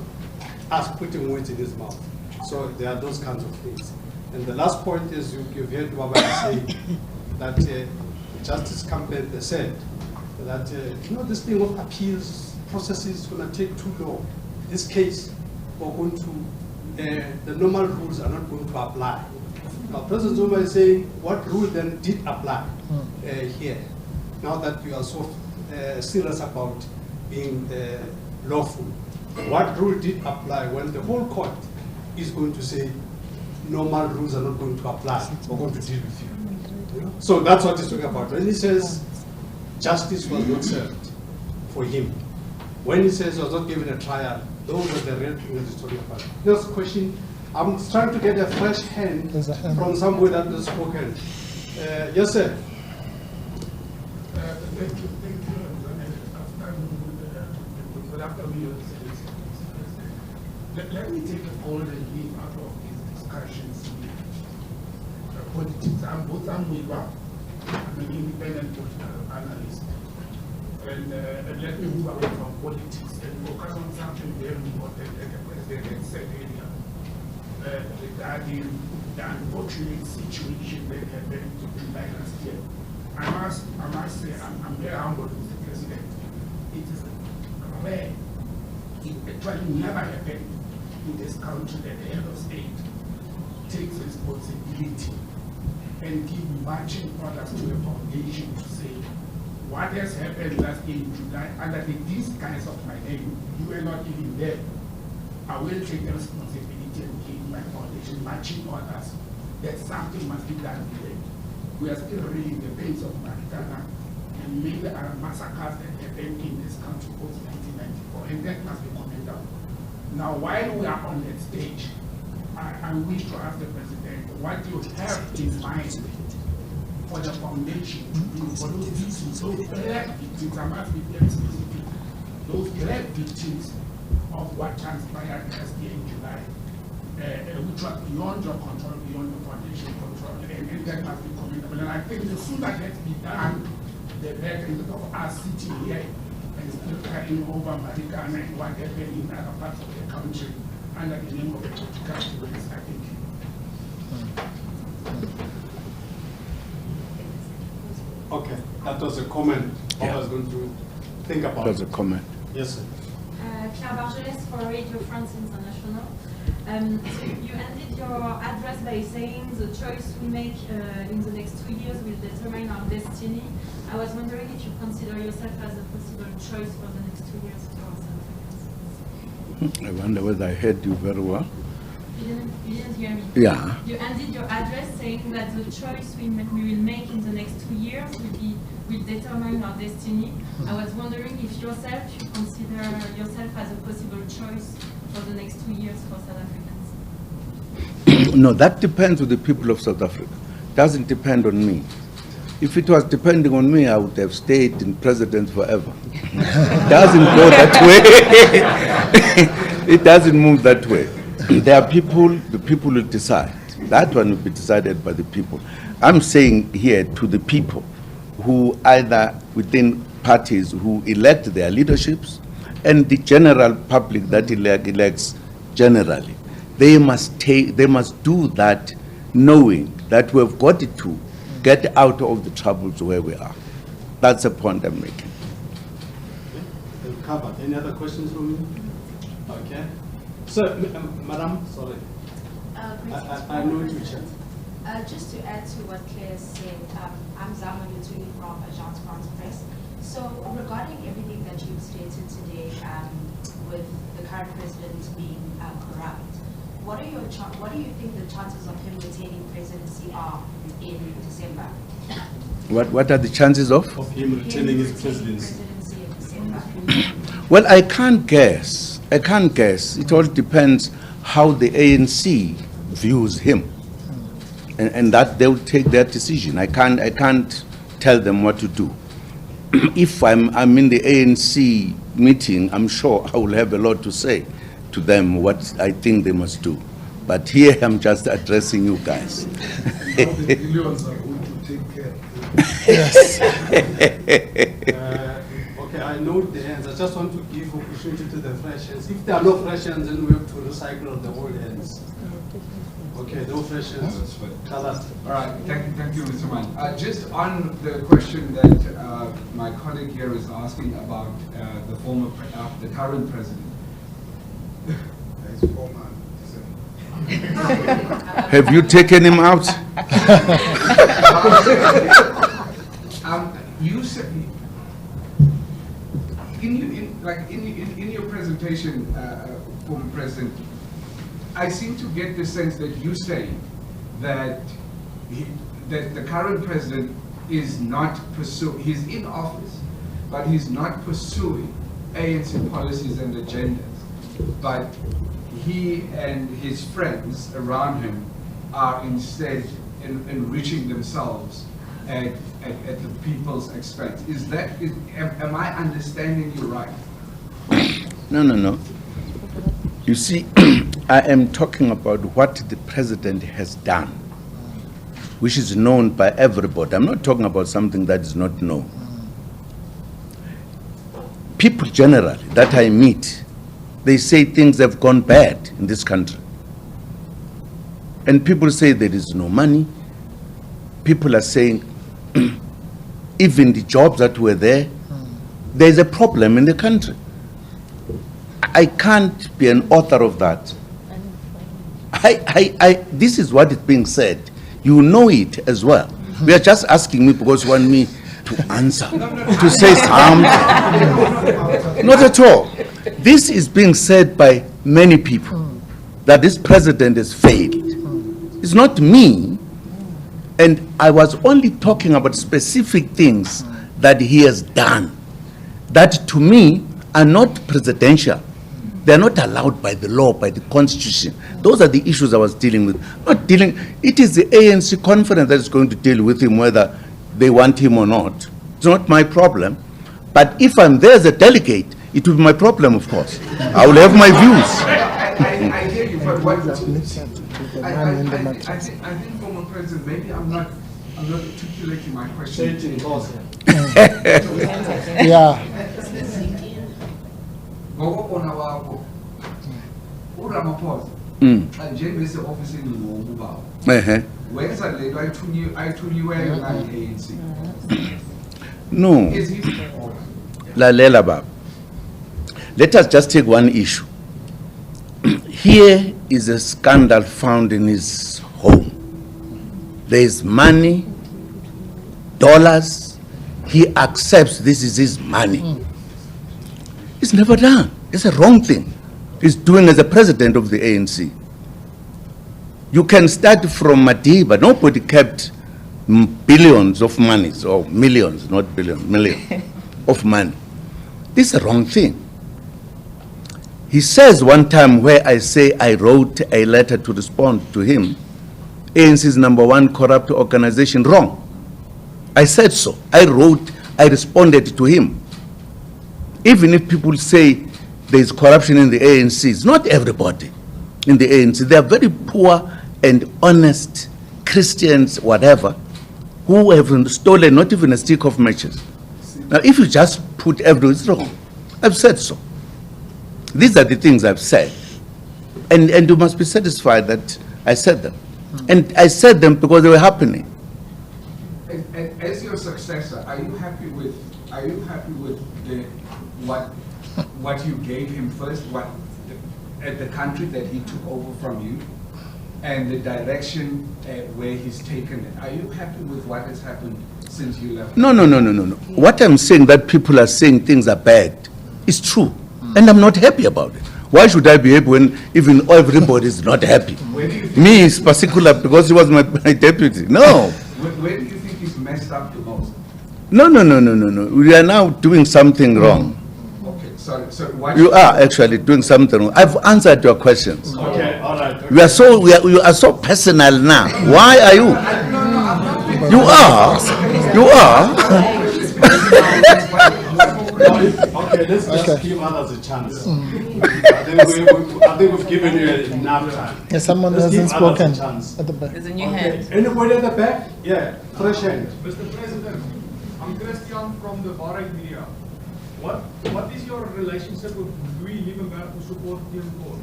us putting words in his mouth. So there are those kinds of things. And the last point is, you've heard Baba say that Justice Contempt said that this thing of appeals processes is going to take too long. This case, we're going to, the normal rules are not going to apply. Now, President Zuma is saying, what rule then did apply here? Now that you are so serious about being lawful, what rule did apply when the whole court is going to say, normal rules are not going to apply, we're going to deal with you? So that's what he's talking about. When he says justice was not served for him, when he says he was not given a trial, those are the real things that he's talking about. Next question. I'm trying to get a fresh hand from somewhere that has spoken. Yes, sir. Thank you. Good afternoon. Let me take a golden leaf out of these discussions. Politics. I'm an independent political analyst. And let me move away from politics and focus on something very important that the President said earlier. Regarding the unfortunate situation that happened to July last year. I must say, I'm very humble with the President. It is rare. It actually never happened in this country that the head of state takes responsibility and give marching orders to a foundation to say, what has happened last in July under the disguise of my name, you were not even there. I will take the responsibility and give my foundation marching orders that something must be done with it. We are still reading the pains of Marikana and many other massacres that happened in this country post 1994, and that must be commended. Now, while we are on that stage, I wish to ask the President what you have in mind for the foundation to do for those victims, those black victims, I must be very specific, those black victims of what transpired last year in July, which was beyond your control, beyond the foundation control, and that must be commendable. And I think the sooner that be done, the better, instead of us sitting here and still carrying over Marikana and what happened in other parts of the country under the name of the political activists. I think. Okay, that was a comment. I was going to think about That was a comment. Yes, sir. Claire Bargeles for Radio France International. So you ended your address by saying the choice we make in the next 2 years will determine our destiny. I was wondering if you consider yourself as a possible choice for the next 2 years for South Africans. I wonder whether I heard you very well. You didn't hear me? Yeah. You ended your address saying that the choice we will make in the next 2 years will determine our destiny. I was wondering if you consider yourself as a possible choice for the next 2 years for South Africans. No, that depends on the people of South Africa. Doesn't depend on me. If it was depending on me, I would have stayed in president forever. It doesn't go that way. It doesn't move that way. There are people, the people will decide. That one will be decided by the people. I'm saying here to the people who either within parties who elect their leaderships and the general public that elects generally, they must do that knowing that we've got to get out of the troubles where we are. That's the point I'm making. Okay. Covered. Any other questions from you? Okay. So, Madam, sorry. I know you, Chair. Just to add to what Claire said, I'm Zama Yutuli from Agence France Press. So regarding everything that you've stated today with the current president being corrupt, what do you think the chances of him retaining presidency are in December? What are the chances of? Of him retaining his presidency. In December. Well, I can't guess. It all depends how the ANC views him, and that they'll take their decision. I can't tell them what to do. If I'm in the ANC meeting, I'm sure I will have a lot to say to them what I think they must do. But here I'm just addressing you guys. The billions are going to take care. Yes. Okay, I know the ends. I just want to give opportunity to the fresh hands. If there are no fresh hands, then we have to recycle the old ends. Okay, no fresh hands. All right, thank you, Mr. Mann. Just on the question that my colleague here is asking about the current president. Have you taken him out? You said in your presentation, former president, I seem to get the sense that you say that that the current president is not pursuing. He's in office, but he's not pursuing ANC policies and agendas. But he and his friends around him are instead enriching themselves at the people's expense. Am I understanding you right? No. You see, I am talking about what the president has done, which is known by everybody. I'm not talking about something that is not known. People generally that I meet, they say things have gone bad in this country. And people say there is no money. People are saying, even the jobs that were there's a problem in the country. I can't be an author of that. This is what is being said. You know it as well. We are just asking me because you want me to answer, to say something. Not at all. This is being said by many people, that this president has failed. It's not me. And I was only talking about specific things that he has done, that to me are not presidential. They're not allowed by the law, by the constitution. Those are the issues I was dealing with. It is the ANC conference that is going to deal with him, whether they want him or not. It's not my problem. But if I'm there as a delegate, it will be my problem, of course. I will have my views. I hear you, but what I think, former president, maybe I'm not articulating my question. Yeah. Ngokubona kwakho uRamaphosa njengese ofisini ngokubaba wenza lento ayithuliweyo nge-ANC No. Is he? Lalela Bab. Let us just take one issue. Here is a scandal found in his home. There is money, dollars. He accepts this is his money. It's never done. It's a wrong thing. He's doing as a president of the ANC. You can start from Madiba. Nobody kept billions of monies, or millions, not billions, millions of money. This is a wrong thing. He says one time where I say I wrote a letter to respond to him, ANC's #1 corrupt organization, wrong. I said so. I responded to him. Even if people say there is corruption in the ANC, it's not everybody in the ANC. They are very poor and honest Christians, whatever, who have stolen not even a stick of matches. Now, if you just put everything, it's wrong. I've said so. These are the things I've said. And you must be satisfied that I said them. And I said them because they were happening. As your successor, are you happy with what you gave him first, the country that he took over from you, and the direction where he's taken it? Are you happy with what has happened since you left? No. What I'm saying, that people are saying things are bad, is true. And I'm not happy about it. Why should I be happy when even everybody is not happy? Me is particular because he was my deputy. No. Where do you think he's messed up the most? No. We are now doing something wrong. Okay, sorry. So what You are actually doing something wrong. I've answered your questions. Okay, all right. You are so personal now. Why are you? You are. Okay, let's just give others a chance. I think we've given you enough time. Yeah, someone Let's hasn't give others a spoken chance. at the back. There's a new hand. Anybody at the back? Yeah, fresh hand. Mr. President, I'm Christian from the Barrack Media. What is your relationship with Louis Liebenberg who supported him for?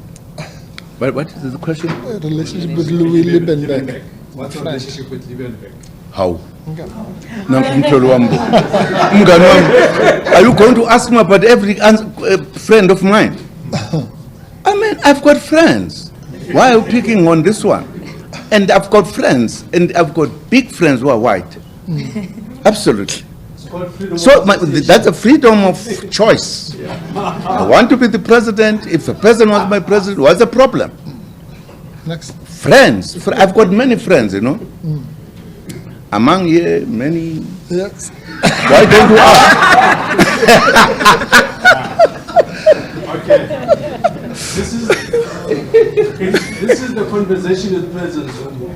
What is the question? Relationship with Louis Liebenberg. What's your relationship with Liebenberg? How? No, are you going to ask me about every friend of mine? I mean, I've got friends. Why are you picking on this one? And I've got friends, and I've got big friends who are white. Absolutely. So that's a freedom of choice. I want to be the president. If the president was my president, what's the problem? Next. Friends. I've got many friends, you know. Among here, many. Yes. Why don't you ask? Okay. This is the conversation with President Zuma.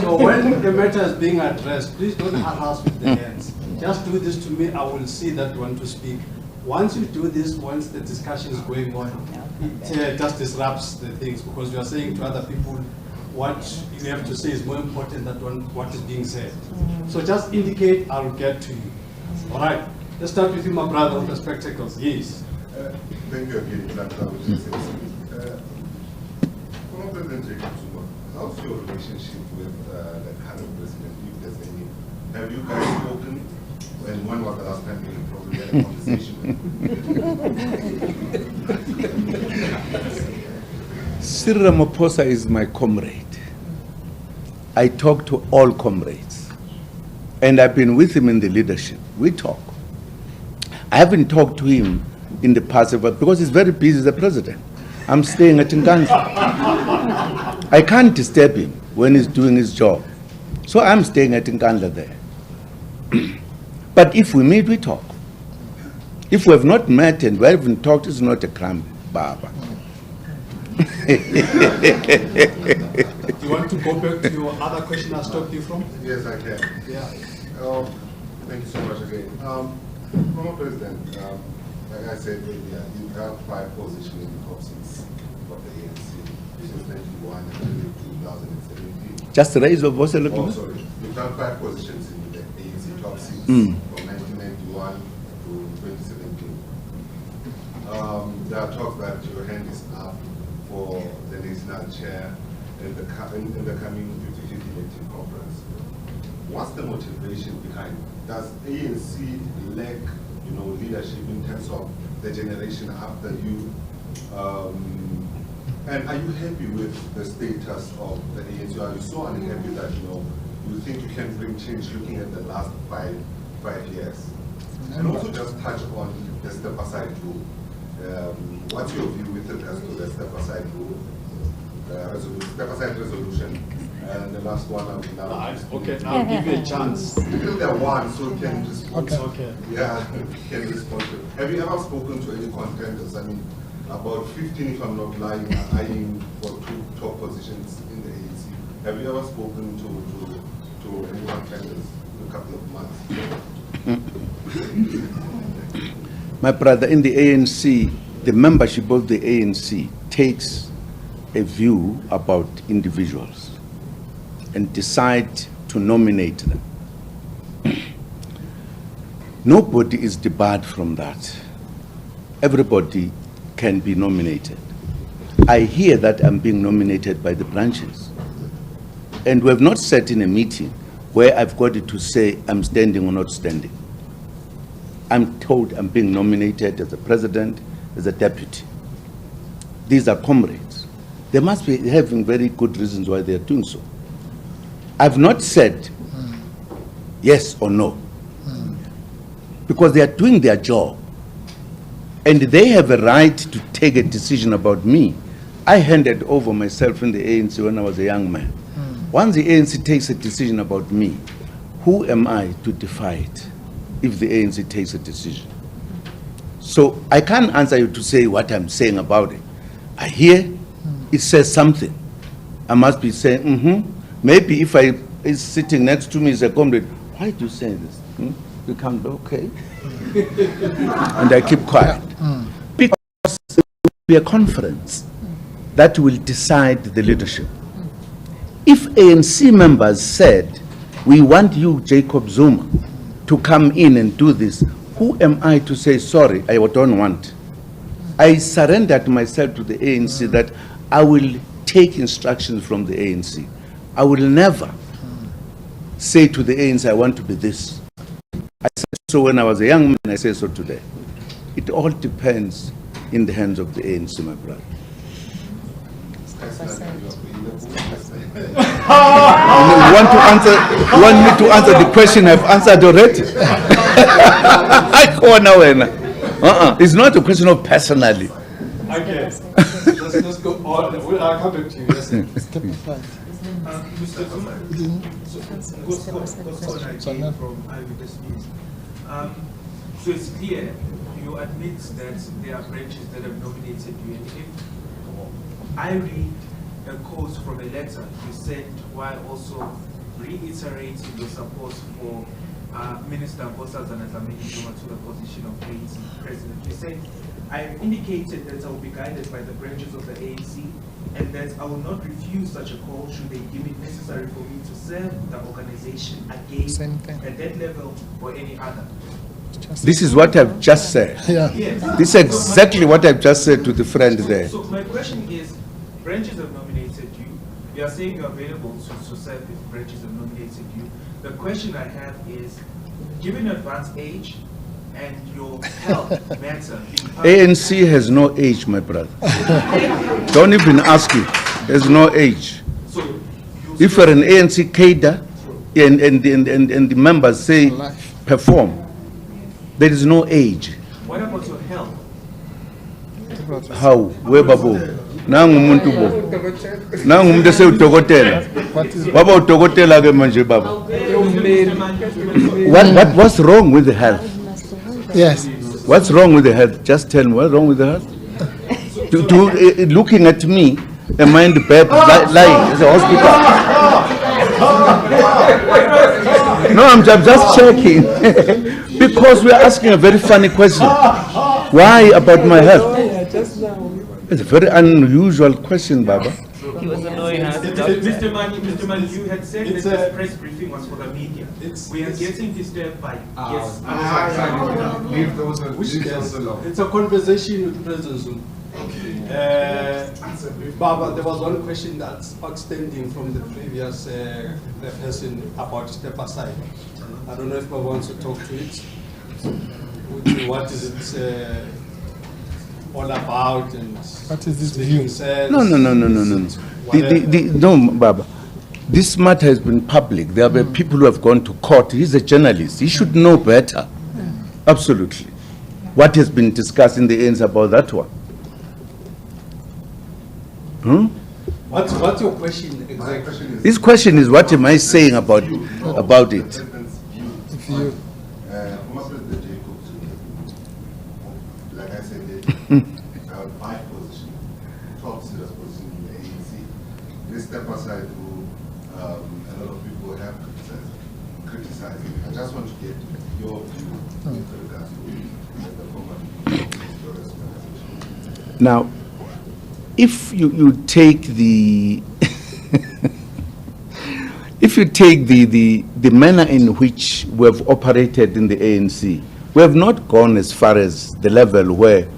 So when the matter is being addressed, please don't harass with the hands. Just do this to me, I will see that you want to speak. Once you do this, once the discussion is going on, it just disrupts the things, because you are saying to other people what you have to say is more important than what is being said. So just indicate, I'll get to you. All right, let's start with you, my brother, with the spectacles. Yes. Thank you again, Former President Jacob Zuma, how's your relationship with the current president, if there's any? Have you guys spoken? And when was the last time you probably had a conversation with him? Cyril Ramaphosa is my comrade. I talk to all comrades. And I've been with him in the leadership. We talk. I haven't talked to him in the past, because he's very busy as a president. I'm staying at Nkandla. I can't disturb him when he's doing his job. So I'm staying at Nkandla there. But if we meet, we talk. If we have not met and we haven't talked, it's not a crime, Baba. Do you want to go back to your other question I stopped you from? Yes, I can. Yeah. Thank you so much again. Former President, like I said earlier, you have 5 positions in the top 6 of the ANC since 1991 until 2017. Just raise your voice a little Oh, bit. sorry. You've done 5 positions in the ANC top 6 from 1991 to 2017. There are talks that your hand is up for the national chair in the coming 50-50 electing conference. what's the motivation behind? Does ANC lack, leadership in terms of the generation after you? And are you happy with the status of the ANC? Are you so unhappy that you think you can bring change looking at the last five years? And also just touch on the step-aside rule. What's your view with regards to the step-aside rule, step-aside resolution? And the last one, I will now. Okay, I'll give you a chance. Because they're one, so you can respond. Okay. Yeah, can respond to. Have you ever spoken to any contenders? I mean, about 15, if I'm not lying, are eyeing for 2 top positions in the ANC. Have you ever spoken to any contenders in a couple of months? My brother, in the ANC, the membership of the ANC takes a view about individuals and decide to nominate them. Nobody is debarred from that. Everybody can be nominated. I hear that I'm being nominated by the branches. And we have not sat in a meeting where I've got to say I'm standing or not standing. I'm told I'm being nominated as a president, as a deputy. These are comrades. They must be having very good reasons why they are doing so. I've not said yes or no, because they are doing their job and they have a right to take a decision about me. I handed over myself in the ANC when I was a young man. Once the ANC takes a decision about me, who am I to defy it if the ANC takes a decision? So I can't answer you to say what I'm saying about it. I hear it says something. I must be saying, Maybe if I is sitting next to me as a comrade, why do you say this? You can't be okay. And I keep quiet. Because it will be a conference that will decide the leadership. If ANC members said, we want you, Jacob Zuma, to come in and do this, who am I to say, sorry, I don't want? I surrendered myself to the ANC that I will take instructions from the ANC. I will never say to the ANC, I want to be this. I said so when I was a young man, I say so today. It all depends in the hands of the ANC, my brother. You want me to answer the question I've answered already? It's not a question of personally. Okay. Let's go on. I'll come back to you. Yes. Mr. Zuma, from Eyewitness News. So it's clear you admit that there are branches that have nominated you, and if I read a quote from a letter you sent while also reiterating your support for Minister Ramaphosa to the position of ANC president. You said, I have indicated that I will be guided by the branches of the ANC and that I will not refuse such a call should they deem it necessary for me to serve the organization again at that level or any other. This is what I've just said. Yes. This is exactly what I've just said to the friend there. So my question is, branches have nominated you. You are saying you're available to serve if branches have nominated you. The question I have is, given your advanced age and your health matter, ANC has no age, my brother. Don't even ask it. There's no age. So if you're an ANC cadre and the members say perform, there is no age. What about your health? How? Where babu? Nangu muntu bo. Nangu mde se utokotela. Baba utokotela ke manje baba. What's wrong with the health? Yes. What's wrong with the health? Just tell me what's wrong with the health. Looking at me, am I in the bed lying in the hospital? No, I'm just checking. Because we are asking a very funny question. Why about my health? It's a very unusual question, Baba. He was a lawyer. Mr. Mani, you had said that this press briefing was for the media. We are getting disturbed by guests. Leave those alone. It's a conversation with President Zuma. Baba, there was one question that's outstanding from the previous person about step aside. I don't know if Baba wants to talk to it. What is it all about? And what is this view? No. No, Baba. This matter has been public. There are people who have gone to court. He's a journalist. He should know better. Absolutely. What has been discussed in the ends about that one? What's your question exactly? This question is, what am I saying about it? If you, President Jacob Zuma, like I said, they have 5 positions, top serious position in the ANC. They step aside who a lot of people have criticized. I just want to get your view with regards to the former organization. Now, if you take the if you take the manner in which we have operated in the ANC, we have not gone as far as the level where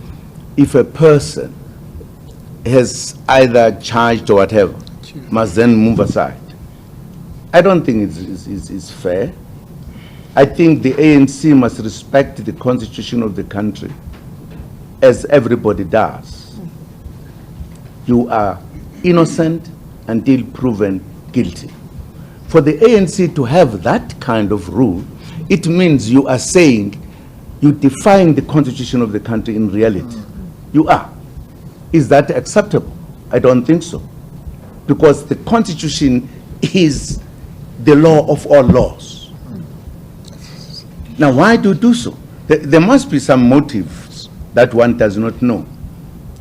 if a person has either charged or whatever, must then move aside. I don't think it's fair. I think the ANC must respect the constitution of the country, as everybody does. You are innocent until proven guilty. For the ANC to have that kind of rule, it means you are saying you're defying the constitution of the country in reality. You are. Is that acceptable? I don't think so. Because the constitution is the law of all laws. Now, why do you do so? There must be some motives that one does not know.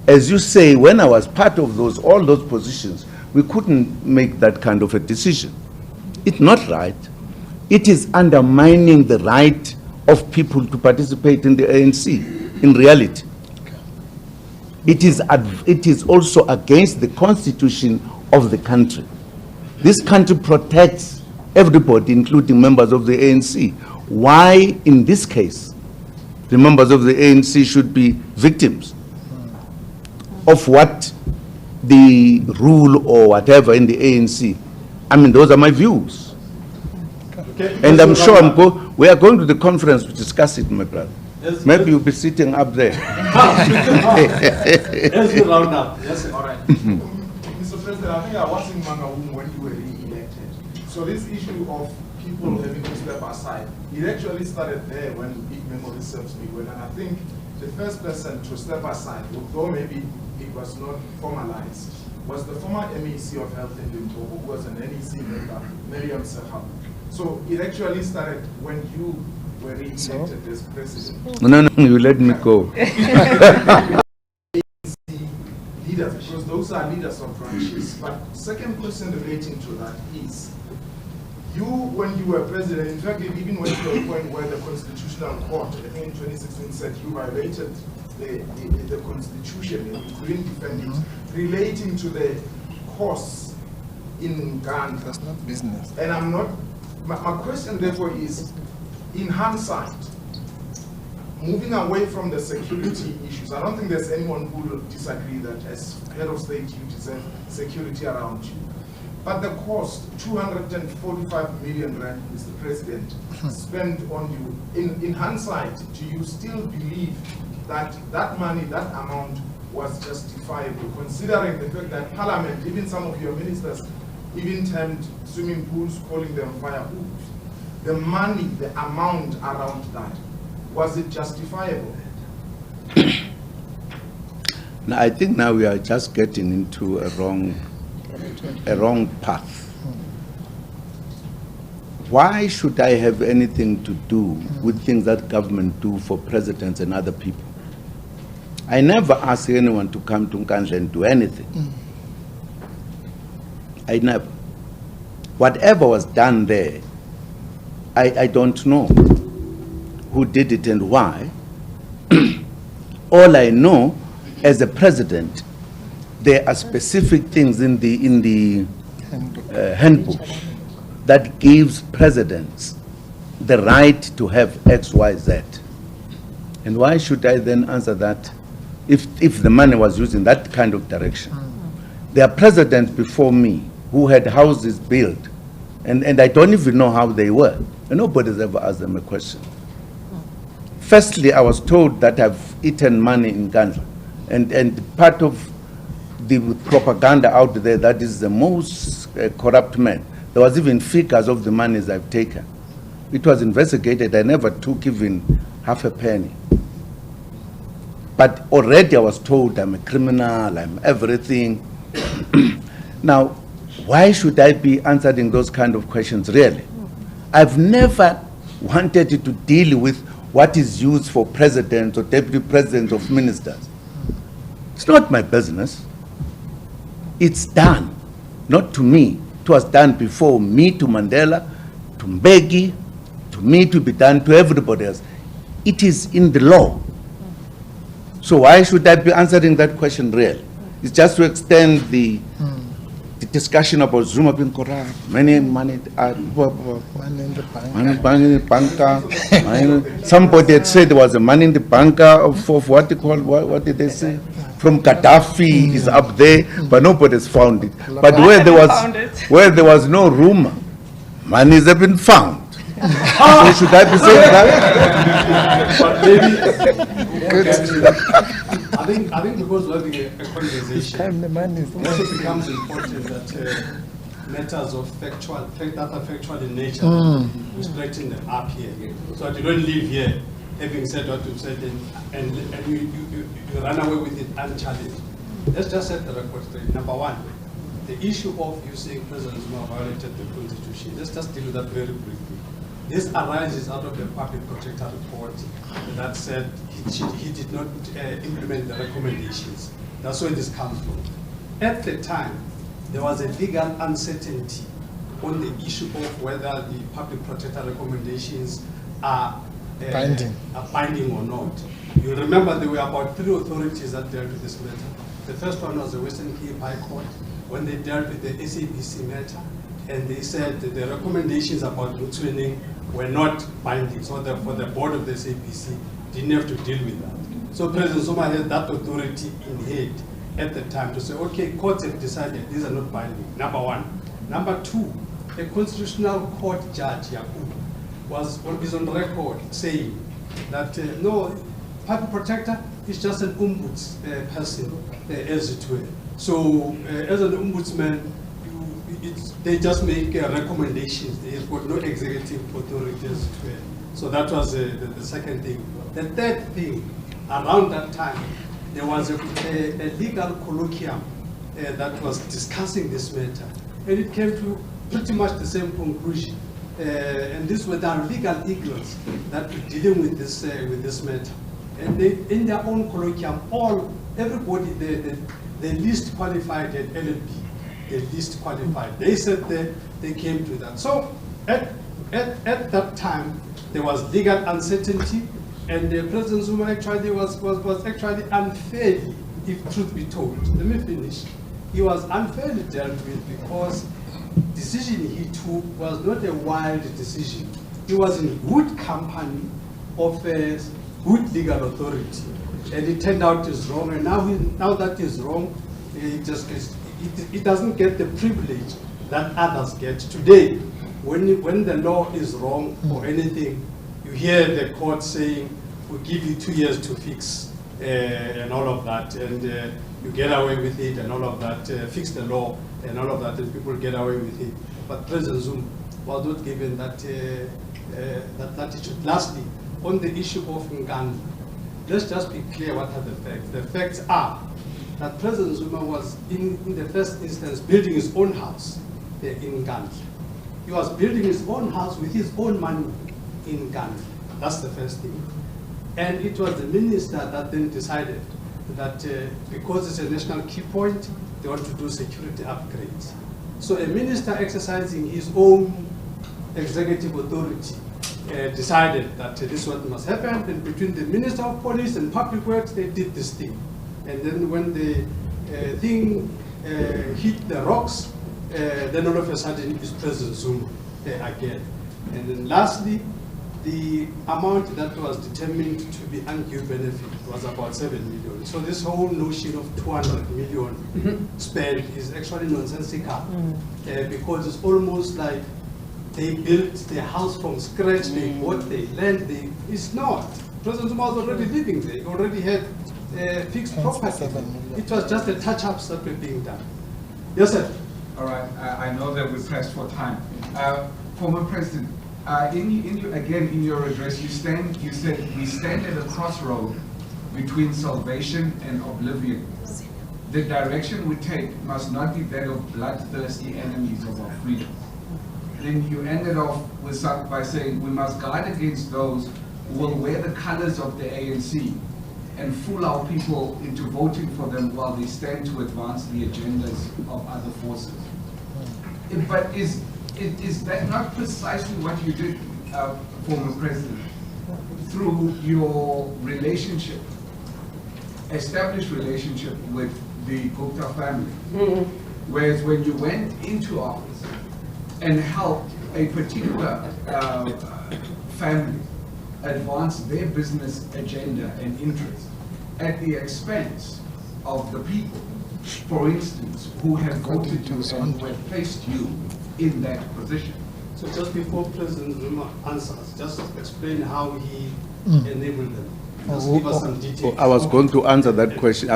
As you say, when I was part of all those positions, we couldn't make that kind of a decision. It's not right. It is undermining the right of people to participate in the ANC, in reality. It is also against the constitution of the country. This country protects everybody, including members of the ANC. Why, in this case, the members of the ANC should be victims of what the rule or whatever in the ANC? I mean, those are my views. Okay. And I'm sure we are going to the conference to discuss it, my brother. Yes, maybe you'll be sitting up there. Let's go round up. Yes, all right. Mr. President, I think I was in Mangaung when you were re-elected. So this issue of people having to step aside, it actually started there when, if memory serves me well, and I think the first person to step aside, although maybe it was not formalized, was the former MEC of Health in Limpopo, who was an NEC member, Miriam Sahab. So it actually started when you were re-elected as president. No, you let me go. Leaders, because those are leaders of branches. But second question relating to that is, you, when you were president, in fact, it even went to a point where the Constitutional Court, I think in 2016, said you violated the Constitution and you couldn't defend it, relating to the costs in Ghana. That's not business. And I'm not, my question therefore is, in hindsight, moving away from the security issues, I don't think there's anyone who will disagree that as head of state you deserve security around you. But the cost, 245 million rand, Mr. President, spent on you. In hindsight, do you still believe that that money, that amount, was justifiable, considering the fact that Parliament, even some of your ministers, even termed swimming pools, calling them fire pools? The money, the amount around that, was it justifiable? Now, I think now we are just getting into a wrong path. Why should I have anything to do with things that government do for presidents and other people? I never ask anyone to come to Nkandla and do anything. I never. Whatever was done there, I don't know who did it and why. All I know, as a president, there are specific things in the handbook that gives presidents the right to have X, Y, Z. And why should I then answer that if the money was used in that kind of direction. There are presidents before me who had houses built, and I don't even know how they were. And nobody's ever asked them a question. Firstly, I was told that I've eaten money in Ghana, and part of the propaganda out there that is the most corrupt man. There was even figures of the monies I've taken. It was investigated. I never took even half a penny. But already I was told I'm a criminal, I'm everything. Now, why should I be answering those kind of questions, really? I've never wanted to deal with what is used for presidents or deputy presidents of ministers. It's not my business. It's done, not to me. It was done before me to Mandela, to Mbeki, to me, to be done to everybody else. It is in the law. So why should I be answering that question, really? It's just to extend the discussion about Zuma being corrupt, money in the bank. Somebody had said there was a money in the bank of what they call, what did they say? From Gaddafi is up there, but nobody's found it. But where there was no rumor, monies have been found. So should I be saying that? I think because we're having a conversation, it also becomes important that matters of that are factual in nature, we straighten them up here. So that you don't leave here having said what you've said and you run away with it unchallenged. Let's just set the record straight. Number one, the issue of you saying President Zuma violated the Constitution, let's just deal with that very briefly. This arises out of the public protector report that said he did not implement the recommendations. That's where this comes from. At the time, there was a legal uncertainty on the issue of whether the public protector recommendations are binding or not. You remember there were about 3 authorities that dealt with this matter. The first one was the Western Cape High Court, when they dealt with the SABC matter, and they said that the recommendations about training were not binding, so therefore the board of the SABC didn't have to deal with that. So President Zuma had that authority in head at the time to say, okay, courts have decided these are not binding, number one. Number two, a constitutional court judge, Jacob, is on record saying that no, public protector is just an person, as it were. So as an ombudsman, they just make recommendations. They've got no executive authority, as it were. So that was the second thing. The third thing, around that time, there was a legal colloquium that was discussing this matter. And it came to pretty much the same conclusion. And these were the legal eagles that were dealing with this matter. And they, in their own colloquium, everybody, the least qualified at LLB, the least qualified, they said they came to that. So at that time, there was legal uncertainty, and President Zuma actually was actually unfairly, if truth be told, let me finish, he was unfairly dealt with because decision he took was not a wild decision. He was in good company of a good legal authority, and it turned out is wrong, and now that is wrong, it doesn't get the privilege that others get. Today, when the law is wrong or anything, you hear the court saying, we'll give you 2 years to fix and all of that, and you get away with it and all of that, fix the law and all of that, and people get away with it. But President Zuma was not given that latitude. Lastly, on the issue of Ngani, let's just be clear what are the facts. The facts are that President Zuma was, in the first instance, building his own house in Ghana. He was building his own house with his own money in Ghana. That's the first thing. And it was the minister that then decided that because it's a national key point, they want to do security upgrades. So a minister exercising his own executive authority decided that this is what must happen, and between the Minister of Police and Public Works, they did this thing. And then when the thing hit the rocks, then all of a sudden it's President Zuma again. And then lastly, the amount that was determined to be undue benefit was about 7 million. So this whole notion of 200 million spent is actually nonsensical because it's almost like they built their house from scratch, they bought their land, it's not. President Zuma was already living there, he already had fixed property. It was just the touch-ups that were being done. Yes, sir. All right, I know that we're pressed for time. Former President, in your address, you said we stand at a crossroad between salvation and oblivion. The direction we take must not be that of bloodthirsty enemies of our freedom. Then you ended off by saying we must guard against those who will wear the colors of the ANC and fool our people into voting for them while they stand to advance the agendas of other forces. But is that not precisely what you did, former President, through your relationship, established relationship with the Gupta family? Whereas when you went into office and helped a particular family advance their business agenda and interests at the expense of the people, for instance, who have voted you and who have placed you in that position. So just before President Zuma answers, just explain how he enabled them. Just give us some details. I was going to answer that question. I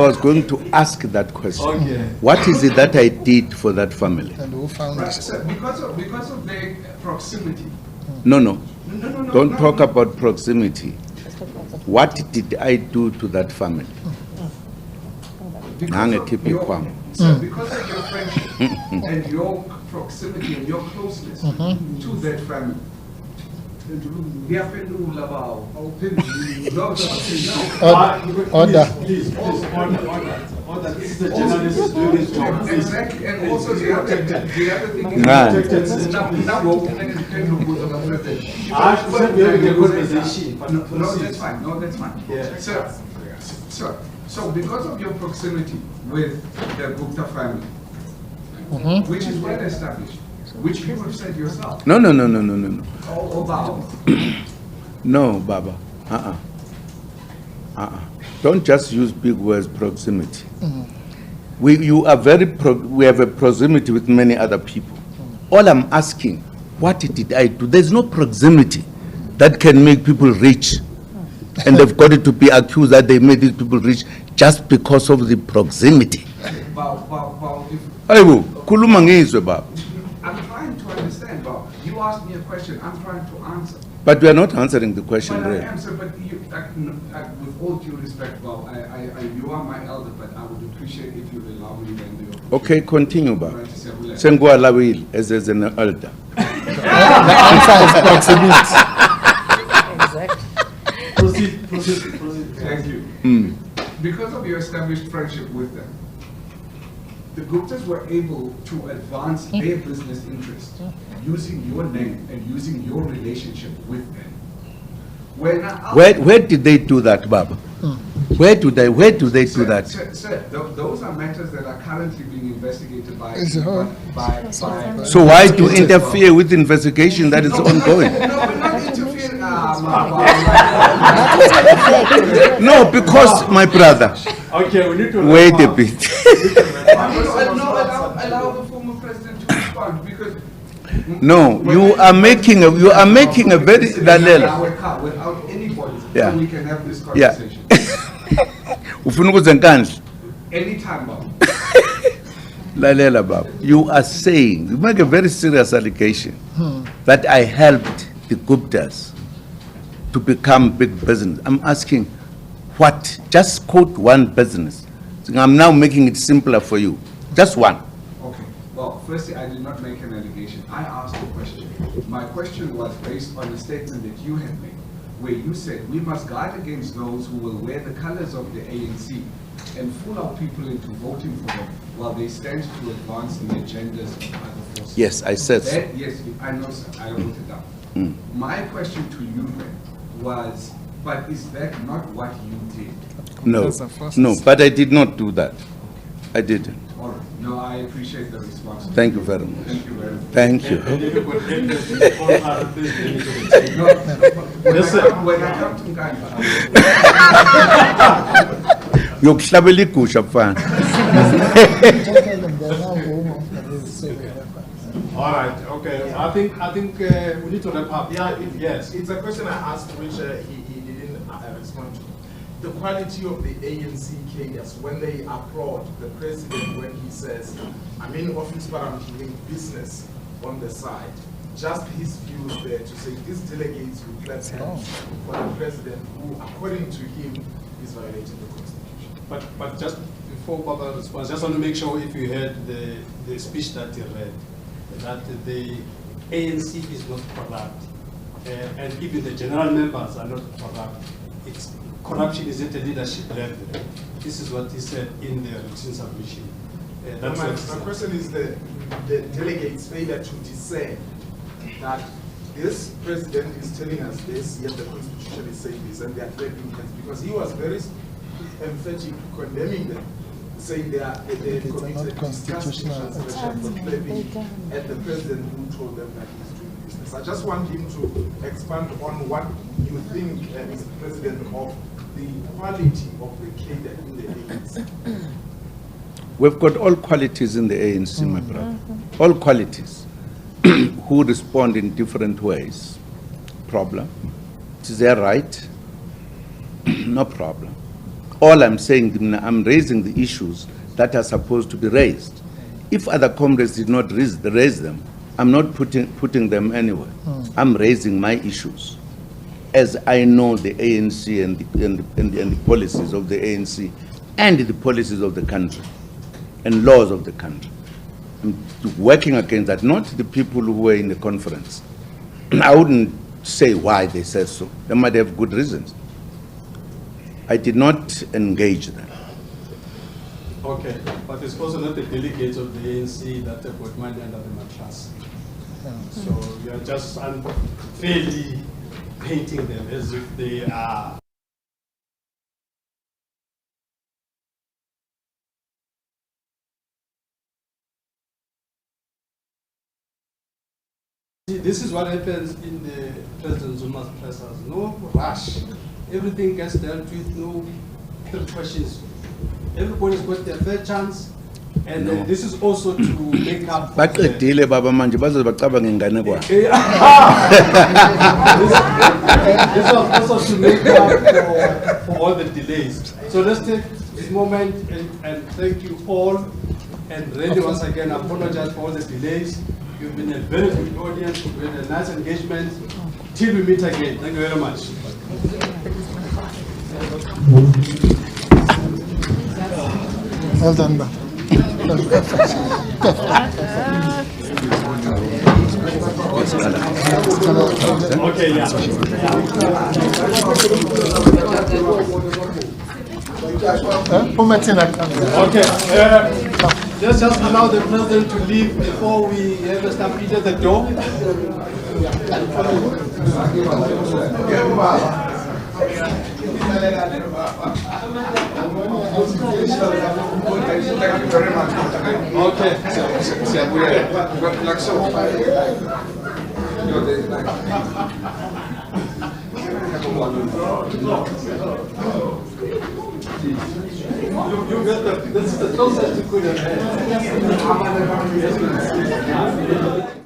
was going to ask that question. Okay. What is it that I did for that family? And who found Right, it? so because of their proximity. No. Don't talk about proximity. What did I do to that family? Because of your friendship and your proximity and your closeness to that family. Order. Please, order. This is the journalist doing his job. Please. Exactly, and also the other thing is Nah. I said we have a conversation. No, that's fine. No, that's fine. Yeah. So because of your proximity with the Gupta family, which is well established, which you have said yourself. No. Or Baba. No, Baba. Don't just use big words, proximity. We have a proximity with many other people. All I'm asking, what did I do? There's no proximity that can make people rich. And they've got it to be accused that they made these people rich just because of the proximity. I'm trying to understand, Bob. You asked me a question, I'm trying to answer. But we are not answering the question, But I really. answer, but you, with all due respect, Bob, you are my elder, but I would appreciate if you allow me then the Okay, continue, Bob. right to say, well, Sengo Alawil as an elder. The answer is proximity. Proceed. Thank you. Because of your established friendship with them, the Guptas were able to advance their business interests using your name and using your relationship with them. Where did they do that, Baba? Where do they do that? Sir, those are matters that are currently being investigated by So why do you interfere with the investigation that is ongoing? No, we're not interfering. No, because, my brother, Okay, we need to wait a bit. Allow the former president to respond because No, you are making a very without anybody, Yeah. so we can have this Yeah. conversation. Ufuna ukuzenkandla. Anytime, Bob. Lalela Baba, you are saying, you make a very serious allegation that I helped the Guptas to become big business. I'm asking, what? Just quote one business. I'm now making it simpler for you. Just one. Okay. Well, firstly, I did not make an allegation. I asked a question. My question was based on a statement that you had made, where you said we must guard against those who will wear the colors of the ANC and fool our people into voting for them while they stand to advance the agendas of other forces. Yes, I said so. Yes, I know, sir. I wrote it down. My question to you then was, but is that not what you did? No, but I did not do that. I didn't. All right. No, I appreciate the response. Thank you very much. Thank you very much. Thank you. When I come to Uganda, Yokuhlabela igusha mfana. All right, okay. I think we need to wrap up. Yeah, yes. It's a question I asked which he didn't respond to. The quality of the ANC cadres when they applaud the president when he says, I'm in office but I'm doing business on the side. Just his views there to say these delegates will clap hands for the president who, according to him, is violating the constitution. But just before Baba responds, just want to make sure if you heard the speech that he read, that the ANC is not corrupt, and even the general members are not corrupt. Corruption is at the leadership level. This is what he said in the written submission. My question is the delegates' failure to discern that this president is telling us this, yet the constitution is saying this, and they are clapping hands, because he was very emphatic condemning them, saying they committed constitutional transgression for clapping at the president who told them that he's doing business. I just want him to expand on what you think, Mr. President, of the quality of the cadre in the ANC. We've got all qualities in the ANC, my brother. All qualities who respond in different ways. Problem. It is their right. No problem. All I'm saying, I'm raising the issues that are supposed to be raised. If other comrades did not raise them, I'm not putting them anywhere. I'm raising my issues. As I know the ANC and the policies of the ANC and the policies of the country and laws of the country. I'm working against that, not the people who were in the conference. I wouldn't say why they said so. They might have good reasons. I did not engage them. Okay, but it's also not the delegates of the ANC that have got money under the mattress. So you are just unfairly painting them as if they are. This is what happens in the President Zuma's press house. No rush. Everything gets dealt with, no questions. Everybody's got their fair chance. And this is also to make up for Baqedile baba manje bazobacabanga ingane kwa. This was also to make up for all the delays. So let's take this moment and thank you all. And really once again apologize for all the delays. You've been a very good audience, you've been a nice engagement. Till we meet again. Thank you very much. Well done, Okay, yeah. Okay. Let's just allow the president to leave before we have a stampede at the door. You got this is the closest you could have had.